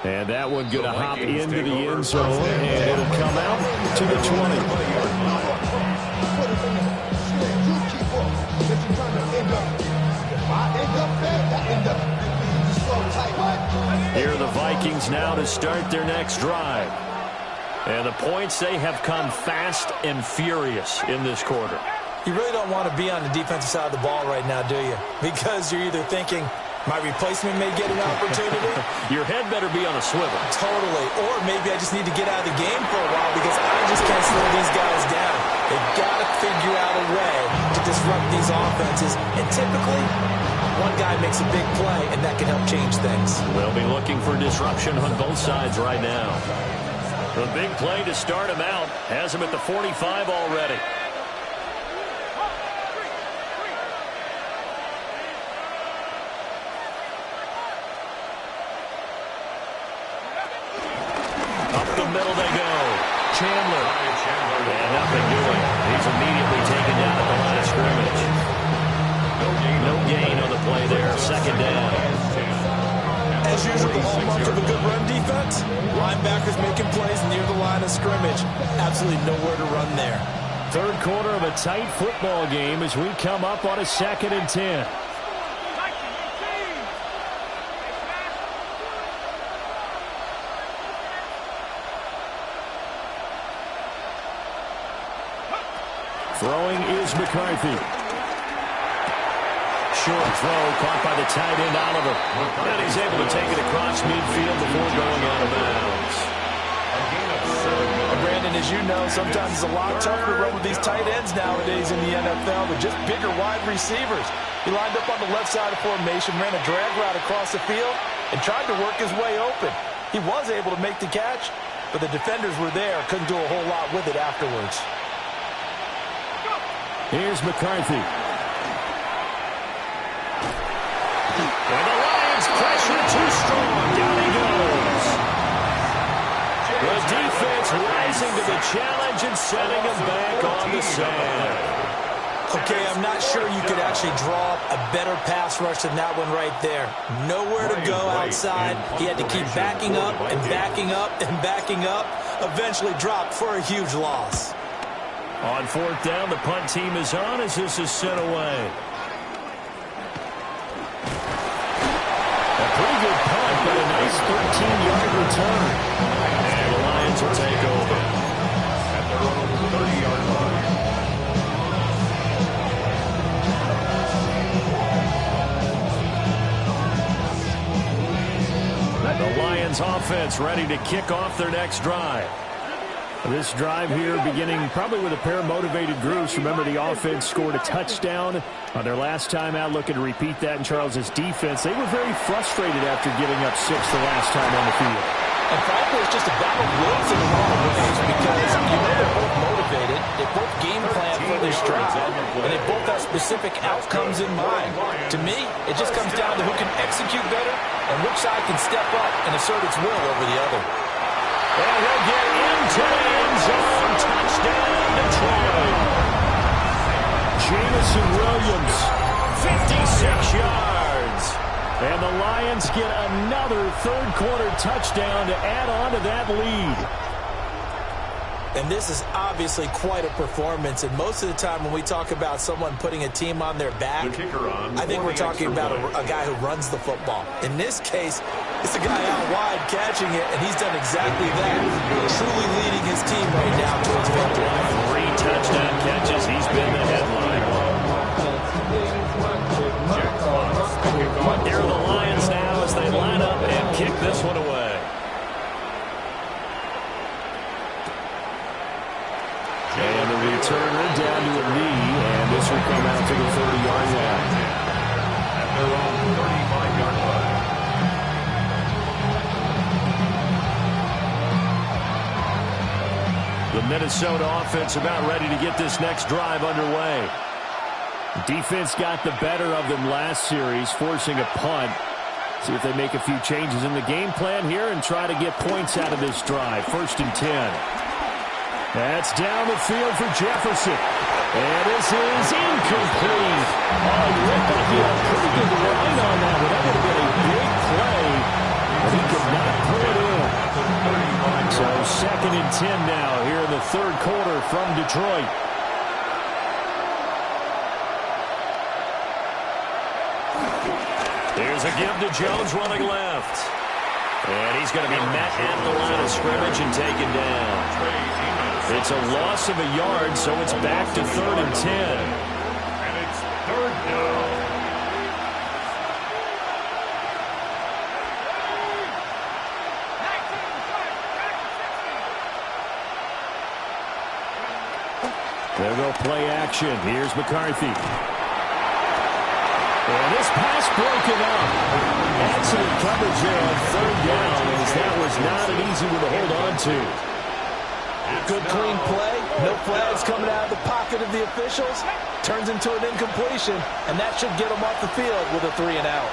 And that one going to hop into the end zone, and it'll come out to the 20. Here are the Vikings now to start their next drive. And the points, they have come fast and furious in this quarter. You really don't want to be on the defensive side of the ball right now, do you? Because you're either thinking, my replacement may get an opportunity. Your head better be on a swivel. Totally. Or maybe I just need to get out of the game for a while because I just can't slow these guys down. They've got to figure out a way to disrupt these offenses. And typically, one guy makes a big play, and that can help change things. They'll be looking for disruption on both sides right now. The big play to start him out has him at the 45 already. Middle they go. Chandler. And nothing doing. He's immediately taken down at the line of scrimmage. No gain on the play there. Second down. As as usual, the hallmark of a good run defense? Linebackers making plays near the line of scrimmage. Absolutely nowhere to run there. Third quarter of a tight football game as we come up on a 2nd and 10. Throwing is McCarthy. Short throw caught by the tight end Oliver. And he's able to take it across midfield before going out of bounds. And Brandon, as you know, sometimes it's a lot tougher to run with these tight ends nowadays in the NFL with just bigger wide receivers. He lined up on the left side of formation, ran a drag route across the field, and tried to work his way open. He was able to make the catch, but the defenders were there, couldn't do a whole lot with it afterwards. Here's McCarthy. And the Lions pressure too strong. Down he goes. The defense rising to the challenge and setting him back on the sand. Okay, I'm not sure you could actually draw up a better pass rush than that one right there. Nowhere to go outside. He had to keep backing up and backing up and backing up. Eventually dropped for a huge loss. On 4th down, the punt team is on as this is sent away. A pretty good punt, but a nice 13-yard return. And the Lions will take over. At their own 30-yard line. The Lions offense ready to kick off their next drive. This drive here beginning probably with a pair of motivated groups. Remember, the offense scored a touchdown on their last time out. Looking to repeat that in Charles's defense. They were very frustrated after giving up 6 the last time on the field. And frankly, it's just a battle of wills in a lot of ways because you know they're both motivated. They both game plan for this drive, and they both have specific outcomes in mind. To me, it just comes down to who can execute better and which side can step up and assert its will over the other. And he'll get into the end zone. Touchdown, Detroit. Jamison Williams, 56 yards. And the Lions get another third-quarter touchdown to add on to that lead. And this is obviously quite a performance. And most of the time when we talk about someone putting a team on their back, I think we're talking about a guy who runs the football. In this case, it's a guy out wide catching it, and he's done exactly that, truly leading his team right now towards victory. 3 touchdown catches. He's been the headline. Here are the Lions now as they line up and kick this one away. And the returner down to a knee, and this will come out to the 30-yard line. At their own 35-yard line. The Minnesota offense about ready to get this next drive underway. Defense got the better of them last series, forcing a punt. See if they make a few changes in the game plan here and try to get points out of this drive. 1st and 10. That's down the field for Jefferson. And this is incomplete. Oh, looked like he had a pretty good line on that one. That would have been a big play, but he could not pull it in. So 2nd and 10 now here in the third quarter from Detroit. There's a give to Jones running left. And he's going to be met at the line of scrimmage and taken down. It's a loss of a yard, so it's back to 3rd and 10. And it's 3rd down. They'll go play action. Here's McCarthy. And this pass broken up. Excellent coverage there on 3rd down, as that was not an easy one to hold on to. Good clean play. No flags coming out of the pocket of the officials. Turns into an incompletion, and that should get them off the field with a 3 and out.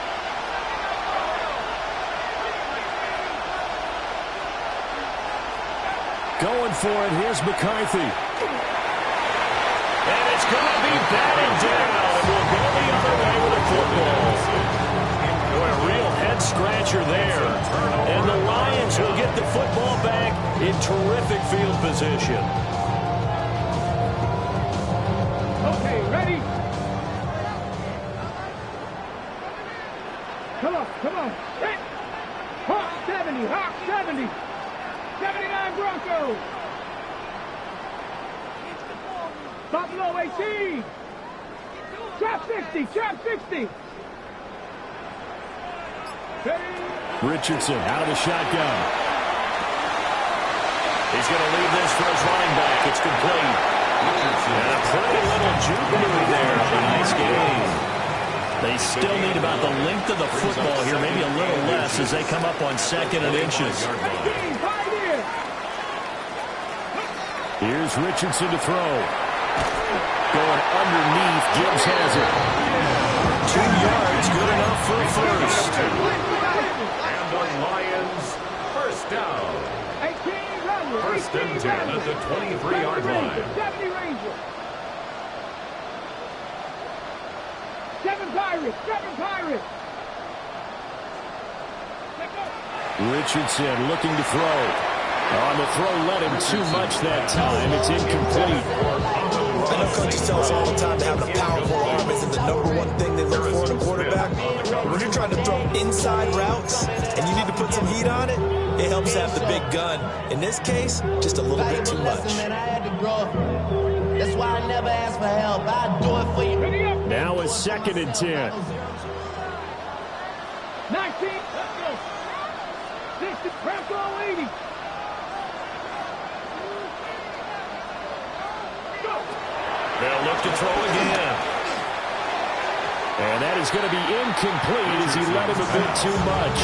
Going for it. Here's McCarthy. And it's going to be batted down. We'll go the other way with a football. Boy, a real head head-scratcher there. And the Lions will get the football back in terrific field position. Okay, ready? Come on. Hit! Hawk 70, Hawk 70. 79 Broncos. Buffalo 18. Trap 60, trap 60. Richardson out of the shotgun. He's going to leave this for his running back. It's complete. And a pretty little jubilee there. A nice game. They still need about the length of the football here, maybe a little less as they come up on 2nd and inches. Here's Richardson to throw. Going underneath. Gibbs has it. 2 yards, good enough for a first. And the Lions, first down. 1st and 10 at the 23-yard line. 70 Rangers. 7 Pirates. Richardson looking to throw. On the throw, let him too much that time. It's incomplete. I know coaches tell us all the time that having a powerful arm isn't the #1 thing they look for in a quarterback. But when you're trying to throw inside routes and you need to put some heat on it, it helps have the big gun. In this case, just a little bit too much. That's why I never ask for help. I do it for you. Now it's 2nd and 10. 19. Let's go. 60. Bronco 80. They'll look to throw again. And that is going to be incomplete as he let him a bit too much.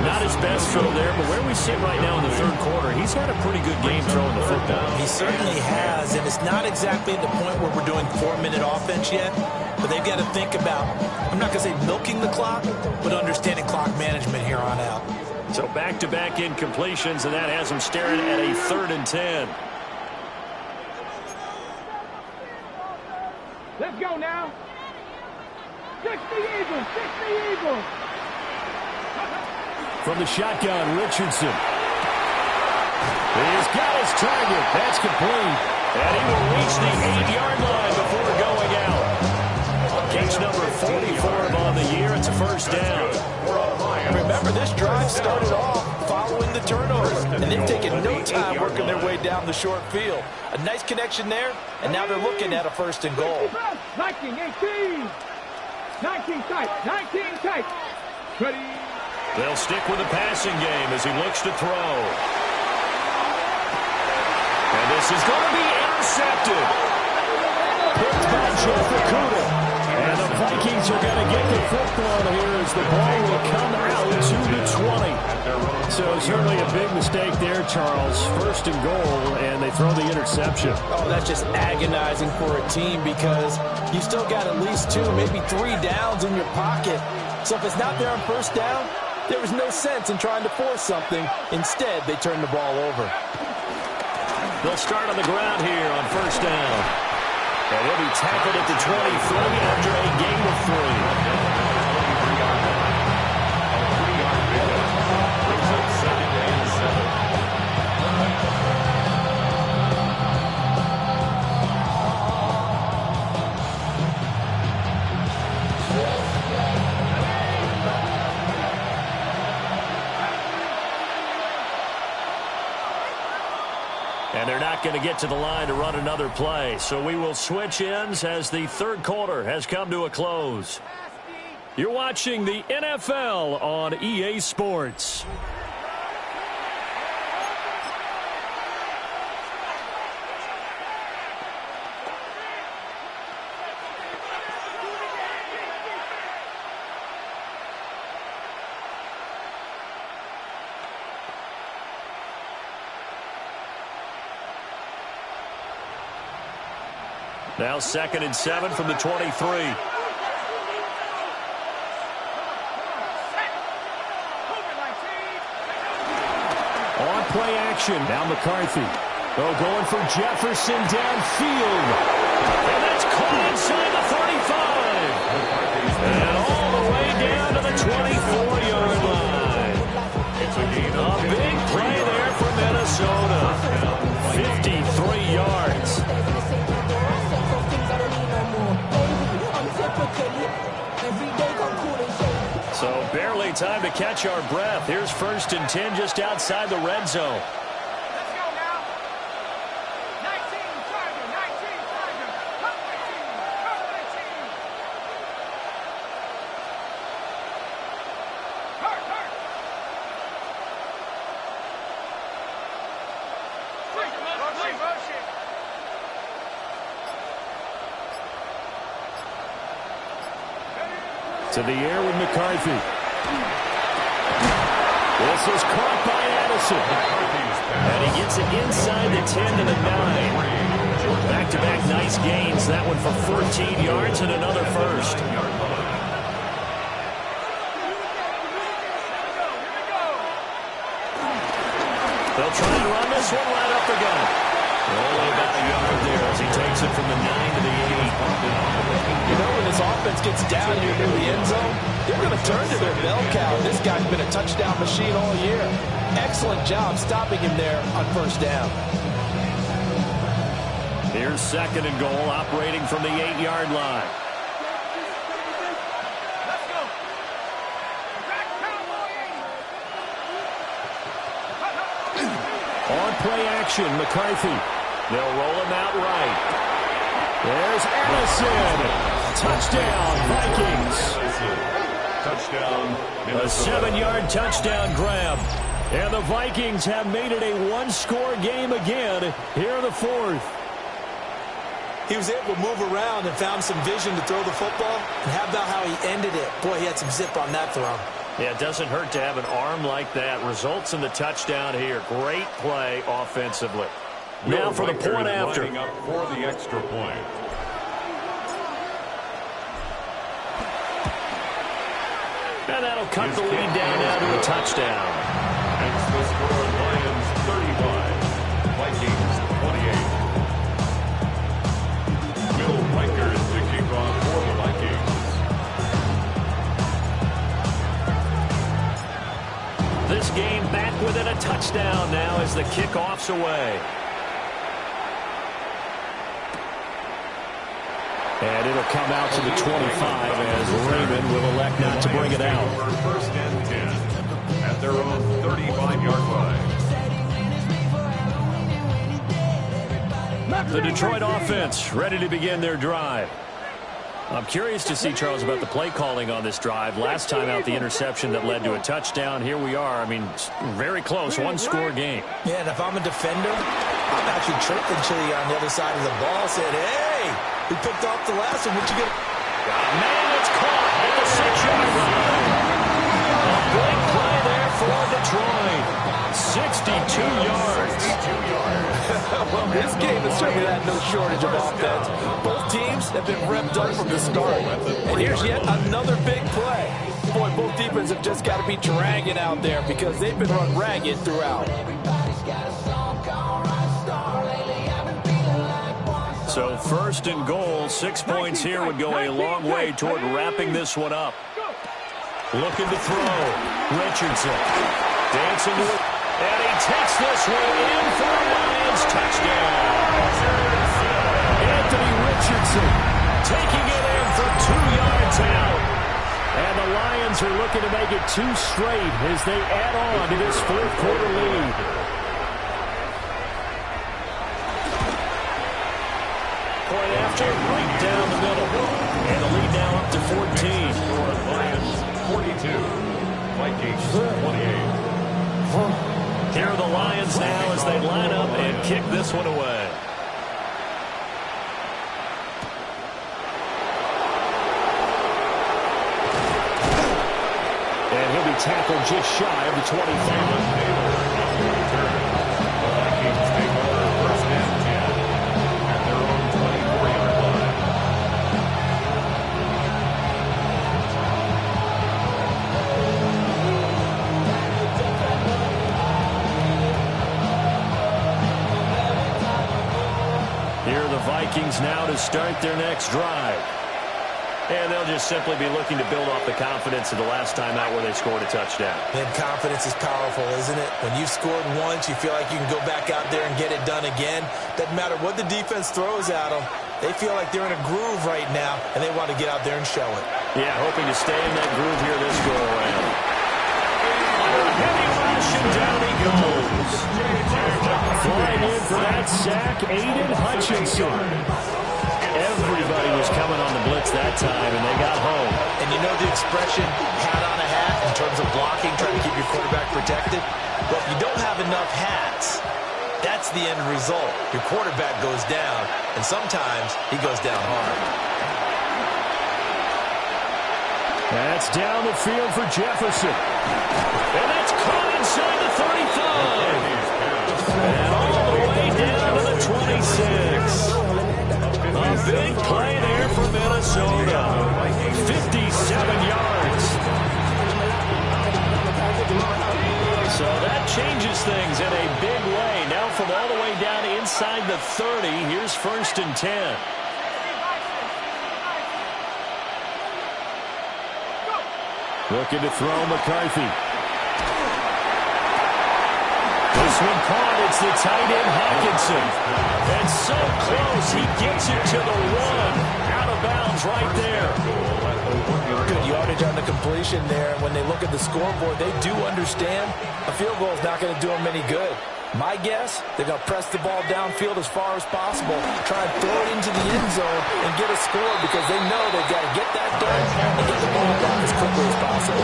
Not his best throw there, but where we sit right now in the 3rd quarter, he's had a pretty good game throwing the football. He certainly has, and it's not exactly the point where we're doing 4-minute offense yet, but they've got to think about, I'm not going to say milking the clock, but understanding clock management here on out. So back-to-back incompletions, and that has him staring at a 3rd and 10. Let's go now. 60 Eagles. From the shotgun, Richardson. He's got his target. That's complete. And he will reach the 8-yard line before going out. Catch number 40 for him on the year. It's a first down. And remember, this drive started off following the turnover, and they've taken no time working their way down the short field. A nice connection there, and now they're looking at a 1st and goal. 19, 18. 19 tight. Ready. They'll stick with the passing game as he looks to throw. And this is going to be intercepted. Picked by Jeff Okudah. And the Vikings are going to get the football here as the ball will come out to the 20. So certainly a big mistake there, Charles. 1st and goal, and they throw the interception. Oh, that's just agonizing for a team because you still got at least 2, maybe 3 downs in your pocket. So if it's not there on 1st down, there was no sense in trying to force something. Instead, they turn the ball over. They'll start on the ground here on 1st down. And he'll be tackled at the 23 after a gain of 3. And they're not going to get to the line to run another play. So we will switch ends as the 3rd quarter has come to a close. You're watching the NFL on EA Sports. Now 2nd and 7 from the 23. On play action. Now McCarthy. Oh, going for Jefferson downfield. And that's caught inside the 35. And all the way down to the 24 time to catch our breath. Here's 1st and 10 just outside the red zone. Let's go now. 19, Charger, 19, Charger. Come 19, come 19. Hurt. Motion. To the air with McCarthy. This is caught by Addison. And he gets it inside the 10 to the 9. Back-to-back nice gains. That one for 14 yards and another first. They'll try and run this one right up the gut. Only about a yard there as he takes it from the 9 to the 8. You know, when this offense gets down here near the end zone, they're going to turn to their bell cow. This guy's been a touchdown machine all year. Excellent job stopping him there on 1st down. Here's 2nd and goal, operating from the 8-yard line. Let's go. Back On play action, McCarthy. They'll roll him out right. There's Addison. Touchdown, Vikings. Touchdown, A 7-yard touchdown grab. And the Vikings have made it a one-score game again here in the 4th. He was able to move around and found some vision to throw the football. And how about how he ended it? Boy, he had some zip on that throw. Yeah, it doesn't hurt to have an arm like that. Results in the touchdown here. Great play offensively. Now for the point after. Lining up for the extra point. And that'll cut the lead down now to a touchdown. It's the score, Lions 35, Vikings 28. Will Riker is the kickoff for the Vikings. This game back within a touchdown now as the kickoff's away. And it'll come out to the 25 as Raymond will elect not to bring it out. 1st and 10 at their own 35-yard line. The Detroit offense ready to begin their drive. I'm curious to see, Charles, about the play calling on this drive. Last time out, the interception that led to a touchdown. Here we are. I mean, very close, one-score game. Yeah, and if I'm a defender, I'm actually tripping Chili on the other side of the ball, saying, hey, we picked off the last one. What you get? Man, it's caught at the 6-yard line. A big play there for Detroit. 62 yards. Well, this game has certainly had no shortage of offense. Both teams have been revved up from the start. And here's yet another big play. Boy, both defenses have just got to be dragging out there because they've been run ragged throughout. So 1st and goal, 6 points here would go a long way toward wrapping this one up. Looking to throw. Richardson dancing to it. And he takes this one in for a Lions touchdown. Anthony Richardson taking it in from 2 yards out. And the Lions are looking to make it 2 straight as they add on to this 4th quarter lead. Point after, right down the middle. And the lead now up to 14. Lions 42, Vikings 28. Here are the Lions now as they line up and kick this one away. And he'll be tackled just shy of the 25. The Vikings take over 1st and 10 at their own 24-yard line. Here are the Vikings now to start their next drive. And they'll just simply be looking to build off the confidence of the last time out where they scored a touchdown. Man, confidence is powerful, isn't it? When you've scored once, you feel like you can go back out there and get it done again. Doesn't matter what the defense throws at them. They feel like they're in a groove right now, and they want to get out there and show it. Yeah, hoping to stay in that groove here this go-around. And down he goes. Flying in for that sack, Aiden Hutchinson. Everybody was coming on the blitz that time, and they got home. And you know the expression, hat on a hat, in terms of blocking, trying to keep your quarterback protected? Well, if you don't have enough hats, that's the end result. Your quarterback goes down, and sometimes he goes down hard. That's down the field for Jefferson. And that's caught inside the 35. And all the way down to the 26. A big play there for Minnesota. 57 yards. So that changes things in a big way. Now from all the way down inside the 30, here's 1st and 10. Looking to throw McCarthy. This one caught. It's the tight end Hawkinson. And so close. He gets it to the 1. Out of bounds right there. Good yardage on the completion there. When they look at the scoreboard, they do understand a field goal is not going to do them any good. My guess, they're going to press the ball downfield as far as possible, try and throw it into the end zone and get a score because they know they've got to get that done and get the ball back as quickly as possible.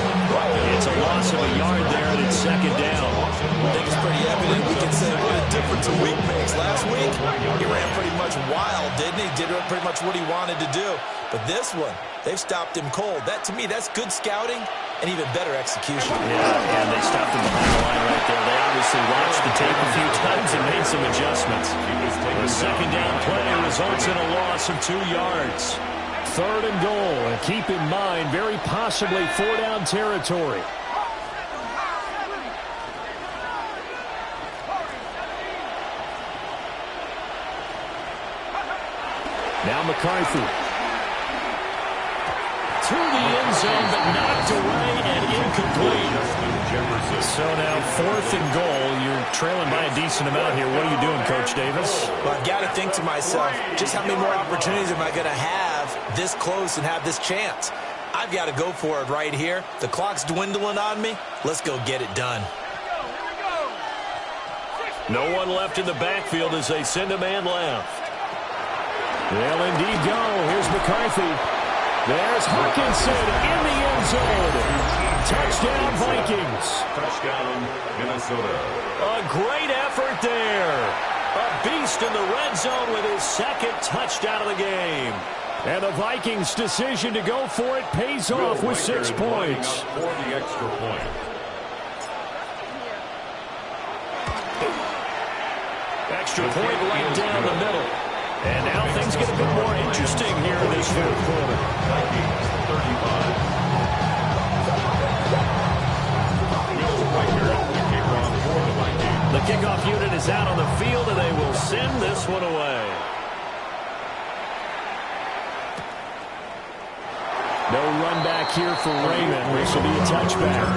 It's a loss of a yard there, and it's 2nd down. I think it's pretty evident. We can say what a difference a week makes. Last week, he ran pretty much wild, didn't he? Did pretty much what he wanted to do. But this one, they've stopped him cold. That, to me, that's good scouting and even better execution. Yeah, and they stopped him behind the line right there. They obviously watched the tape a few times and made some adjustments. The 2nd down play results in a loss of 2 yards. 3rd and goal, and keep in mind, very possibly 4-down territory. Now McCarthy. To the end zone, but knocked away and incomplete. So now 4th and goal. You're trailing by a decent amount here. What are you doing, Coach Davis? Well, I've got to think to myself, just how many more opportunities am I going to have this close and have this chance? I've got to go for it right here. The clock's dwindling on me. Let's go get it done. No one left in the backfield as they send a man left. They'll indeed go. Here's McCarthy. There's Hawkinson in the end zone. Touchdown, Vikings. Touchdown, Minnesota. A great effort there. A beast in the red zone with his 2nd touchdown of the game. And the Vikings' decision to go for it pays off with 6 points. For the extra point. Extra point right down the middle. And now things get a bit more interesting here in this 4th quarter. Vikings 35. The kickoff unit is out on the field, and they will send this one away. No run back here for Raymond. This will be a touchback.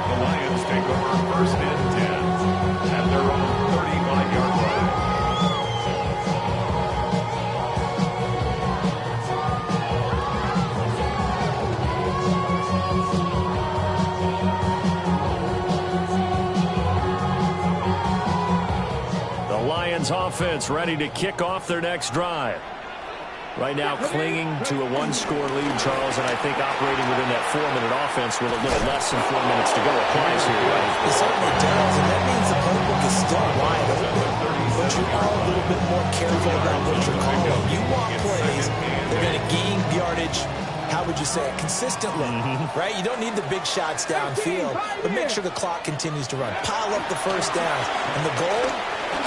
The Lions take over 1st and 10 at their own 35-yard line. Offense ready to kick off their next drive. Right now clinging to a 1-score lead, Charles, and I think operating within that 4-minute offense with a little less than 4 minutes to go applies here, right? It certainly does, and that means the playbook is still wide open. But you are a little bit more careful about what you're calling. You want plays, they're going to gain yardage, how would you say it, consistently, right? You don't need the big shots downfield, but make sure the clock continues to run. Pile up the first downs, and the goal,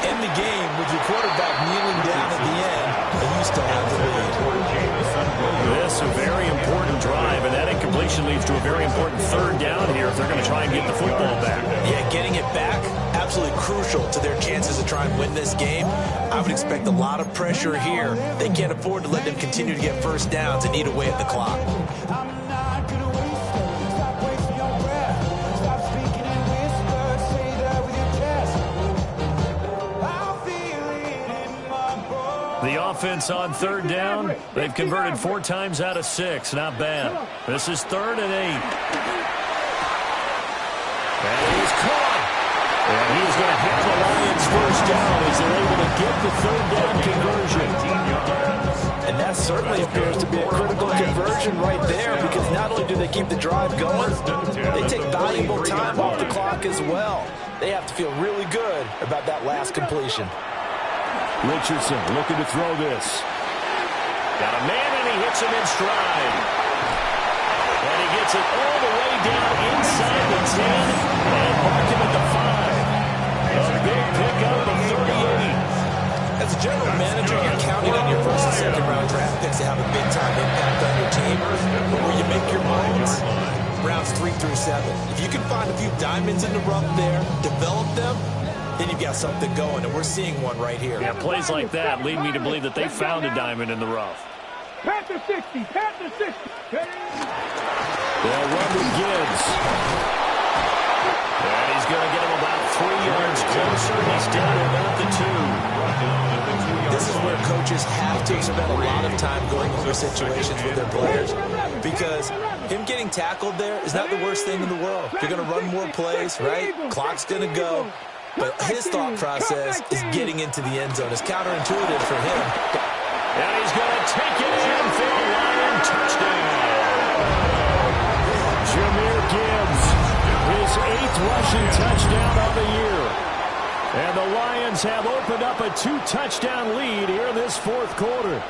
end the game with your quarterback kneeling down at the end, and you still have the lead. This a very important drive, and that incompletion leads to a very important 3rd down here if they're going to try and get the football back. Yeah, getting it back, absolutely crucial to their chances to try and win this game. I would expect a lot of pressure here. They can't afford to let them continue to get first downs and eat away at the clock. The offense on 3rd down, they've converted 4 times out of 6. Not bad. This is 3rd and 8. And he's caught. And he's going to have the Lions first down as they're able to get the third down conversion. And that certainly appears to be a critical conversion right there, because not only do they keep the drive going, they take valuable time off the clock as well. They have to feel really good about that last completion. Richardson looking to throw this. Got a man, and he hits him in stride. And he gets it all the way down inside the 10 and mark him at the 5. A big pickup of 38. As a general manager, you're counting on your first and second round draft picks to have a big-time impact on your team. But where you make your marks, rounds 3 through 7. If you can find a few diamonds in the rough there, develop them, then you've got something going, and we're seeing one right here. Yeah, plays like that lead me to believe that they found a diamond in the rough. Panther 60, Panther 60. They'll run with Gibbs. And he's going to get him about 3 yards closer. He's down about the 2. This is where coaches have to spend a lot of time going over situations with their players, because him getting tackled there is not the worst thing in the world. You're going to run more plays, right? Clock's going to go. But his thought process is getting into the end zone. It's counterintuitive for him. And he's going to take it in for a Lion touchdown. Jahmyr Gibbs, his 8th rushing touchdown of the year. And the Lions have opened up a 2-touchdown lead here in this 4th quarter.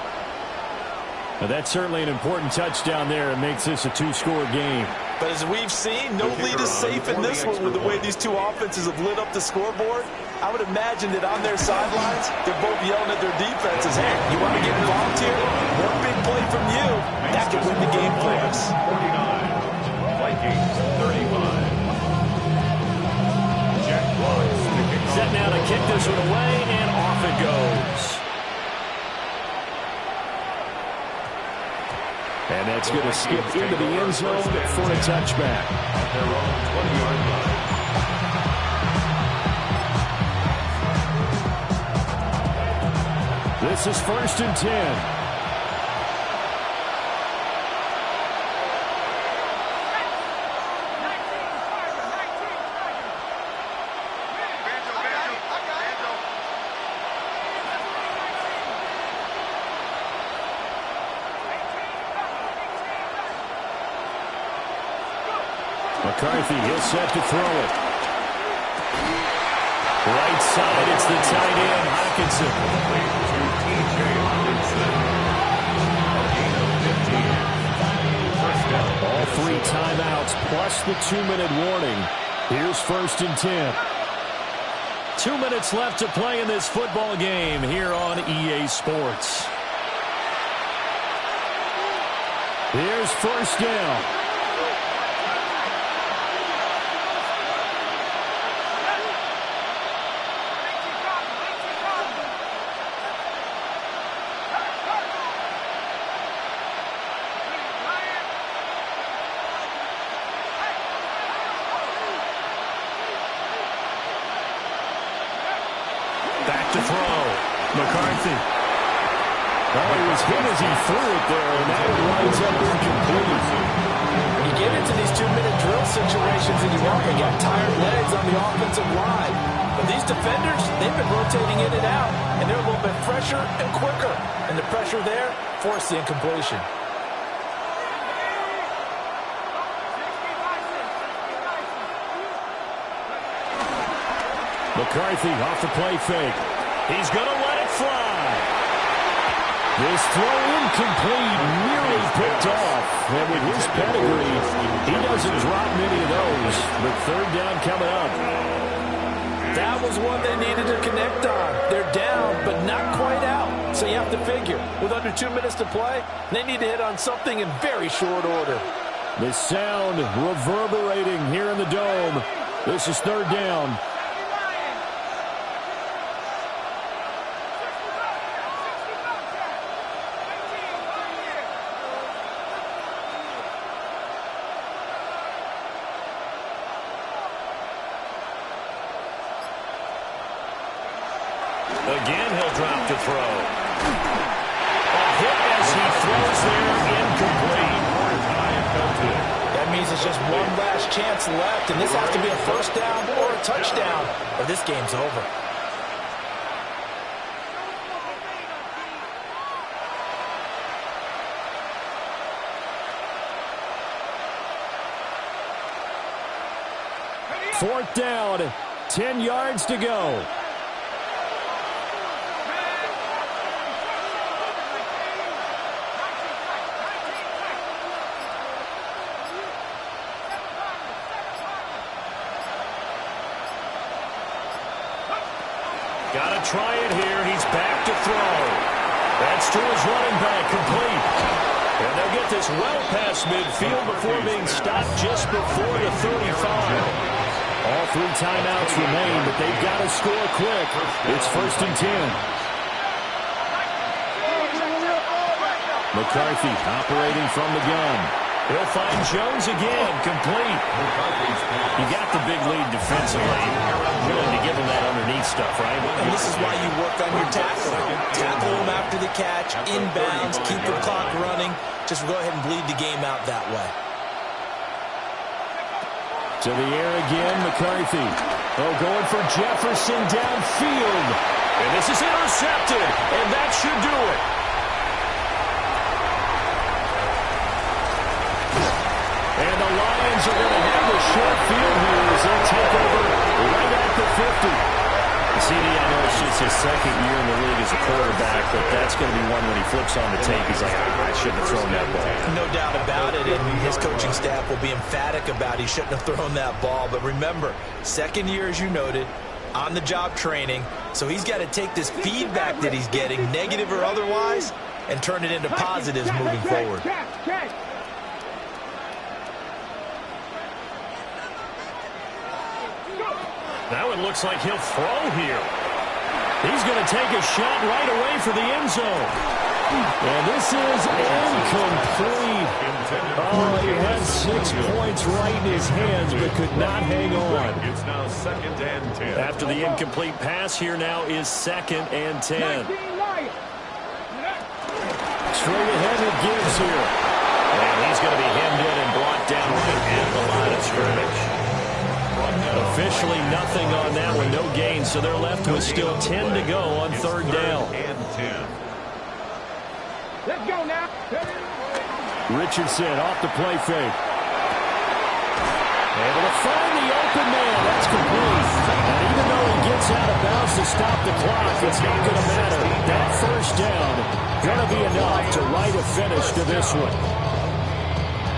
Now, that's certainly an important touchdown there. It makes this a 2-score game. But as we've seen, no lead is safe in this one with the way these two offenses have lit up the scoreboard. I would imagine that on their sidelines, they're both yelling at their defenses, hey, you want to get involved here? One big play from you, that could win the game for us. 49, Vikings 35. Jack Watts kicking off. Set now to kick this one away, and off it goes. And that's going to skip into the end zone for a touchback. At their own 20-yard line. This is 1st and 10. McCarthy, he'll set to throw it. Right side, it's the tight end, Hockenson. All 3 timeouts plus the 2-minute warning. Here's 1st and 10. 2 minutes left to play in this football game here on EA Sports. Here's 1st down. Back to throw. McCarthy. Oh, he was hit as he threw it there, and that one winds up incomplete. You get into these 2-minute drill situations and you want to get tired legs on the offensive line. But these defenders, they've been rotating in and out, and they're a little bit fresher and quicker. And the pressure there forced the incompletion. McCarthy off the play fake. He's going to let it fly. This throw incomplete, nearly picked off. And with his pedigree, he doesn't drop many of those. But 3rd down coming up. That was one they needed to connect on. They're down, but not quite out. So you have to figure, with under 2 minutes to play, they need to hit on something in very short order. The sound reverberating here in the dome. This is 3rd down. Again, he'll drop to throw. A hit as he throws there, incomplete. That means a There's just one last chance left, and this has to be a first down or a touchdown, or this game's over. Fourth down, 10 yards to go. Got to try it here. He's back to throw. That's to his running back, complete. And they'll get this well past midfield before being stopped just before the 35. All 3 timeouts remain, but they've got to score quick. It's 1st and 10. McCarthy operating from the gun. He'll find Jones again, complete. You got the big lead defensively. Willing to give him that underneath stuff, right? And this is why you work on your tackle. Tackle him after the catch, inbounds, keep the clock running. Just go ahead and bleed the game out that way. To the air again, McCarthy. Oh, going for Jefferson downfield. And this is intercepted, and that should do it. And the Lions are going to have a short field here as they take over right at the 50. CD, I know it's just his second year in the league as a quarterback, but that's going to be one when he flips on the tape. He's like, I shouldn't have thrown that ball. No doubt about it, and his coaching staff will be emphatic about he shouldn't have thrown that ball. But remember, second year, as you noted, on-the-job training, so he's got to take this feedback that he's getting, negative or otherwise, and turn it into positives moving forward. Now it looks like he'll throw here. He's going to take a shot right away for the end zone. And this is incomplete. Oh, he had 6 points right in his hands, but could not hang on. It's now 2nd and 10. After the incomplete pass, here now is 2nd and 10. Straight ahead it gives here. And he's going to be hemmed in and brought down right at the line of scrimmage. Officially nothing on that one, no gain, so they're left with still 10 to go on 3rd down. Let's go now. Richardson off the play fake. Able to find the open man. That's complete. And even though he gets out of bounds to stop the clock, it's not going to matter. That 1st down going to be enough to write a finish to this one.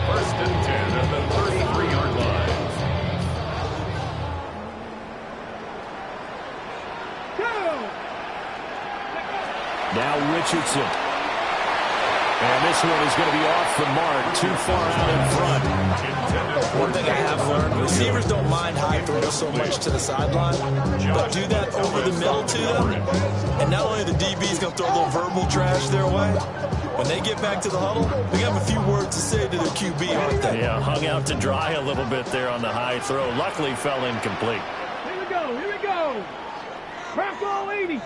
1st and 10 at the 33-yard line. Now Richardson. And this one is going to be off the mark, too far out in front. One thing I have learned, receivers don't mind high throws so much to the sideline, but do that over the middle to them. And not only the DB's going to throw a little verbal trash their way, when they get back to the huddle, they have a few words to say to their QB, aren't they? Yeah, hung out to dry a little bit there on the high throw. Luckily fell incomplete. Here we go. Here we go. Bronco 80.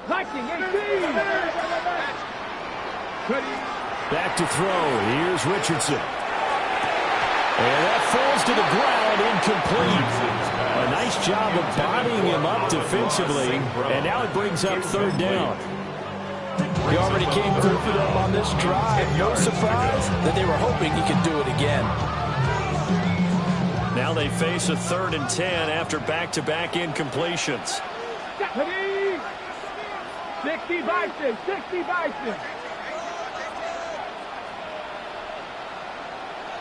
Viking 18. Back to throw. Here's Richardson. And that falls to the ground, incomplete. A nice job of bodying him up defensively. And now it brings up 3rd down. He already came through for them on this drive. No surprise that they were hoping he could do it again. Now they face a 3rd and 10 after back-to-back incompletions. 60 Vikings, 60 Vikings.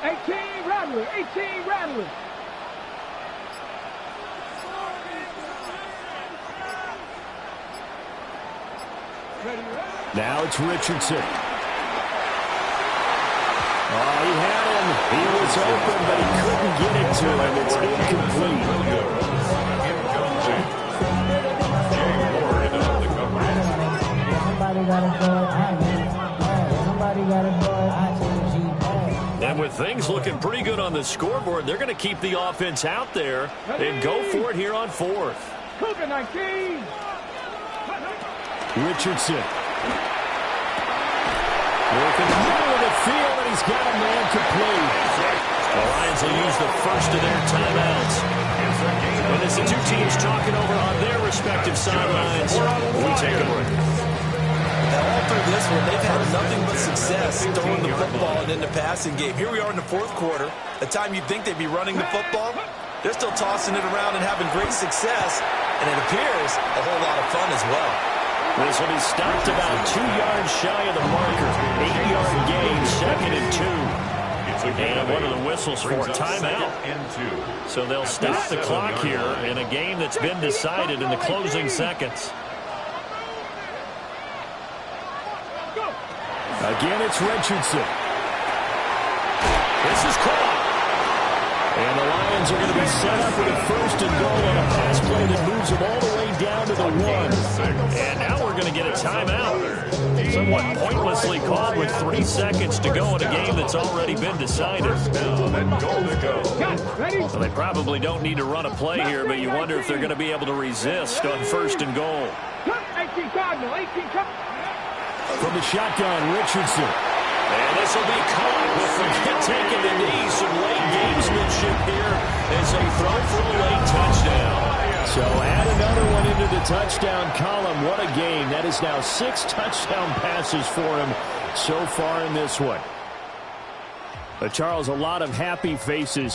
18 Rattler, 18 Rattler. Now it's Richardson. Oh, he had him. He was open, but he couldn't get it to him. It's incomplete. Somebody got to go. And with Things looking pretty good on the scoreboard. They're going to keep the offense out there and go for it here on fourth. Cougar 19. Richardson. Working the middle of the field, and he's got a man complete. The Lions will use the first of their timeouts. And as the two teams talking over on their respective sidelines, we take a break. Now, all through this one, they've had nothing but success throwing the football and in the passing game. Here we are in the fourth quarter. The time you'd think they'd be running the football, they're still tossing it around and having great success. And it appears a whole lot of fun as well. This will be stopped about 2 yards shy of the marker. 8-yard gain, 2nd and 2. And one of the whistles for timeout. So they'll stop the clock here in a game that's been decided in the closing seconds. Again, it's Richardson. This is caught. And the Lions are going to be set up with a 1st and goal on a pass play that moves them all the way down to the 1. And now we're going to get a timeout. Somewhat pointlessly called with 3 seconds to go in a game that's already been decided. So they probably don't need to run a play here, but you wonder if they're going to be able to resist on 1st and goal. 18 Cardinal, 18 From the shotgun, Richardson. And this will be caught with forget taking the knee. Some late gamesmanship here as they throw for a late touchdown. So add another one into the touchdown column. What a game. That is now 6 touchdown passes for him so far in this one. But Charles, a lot of happy faces.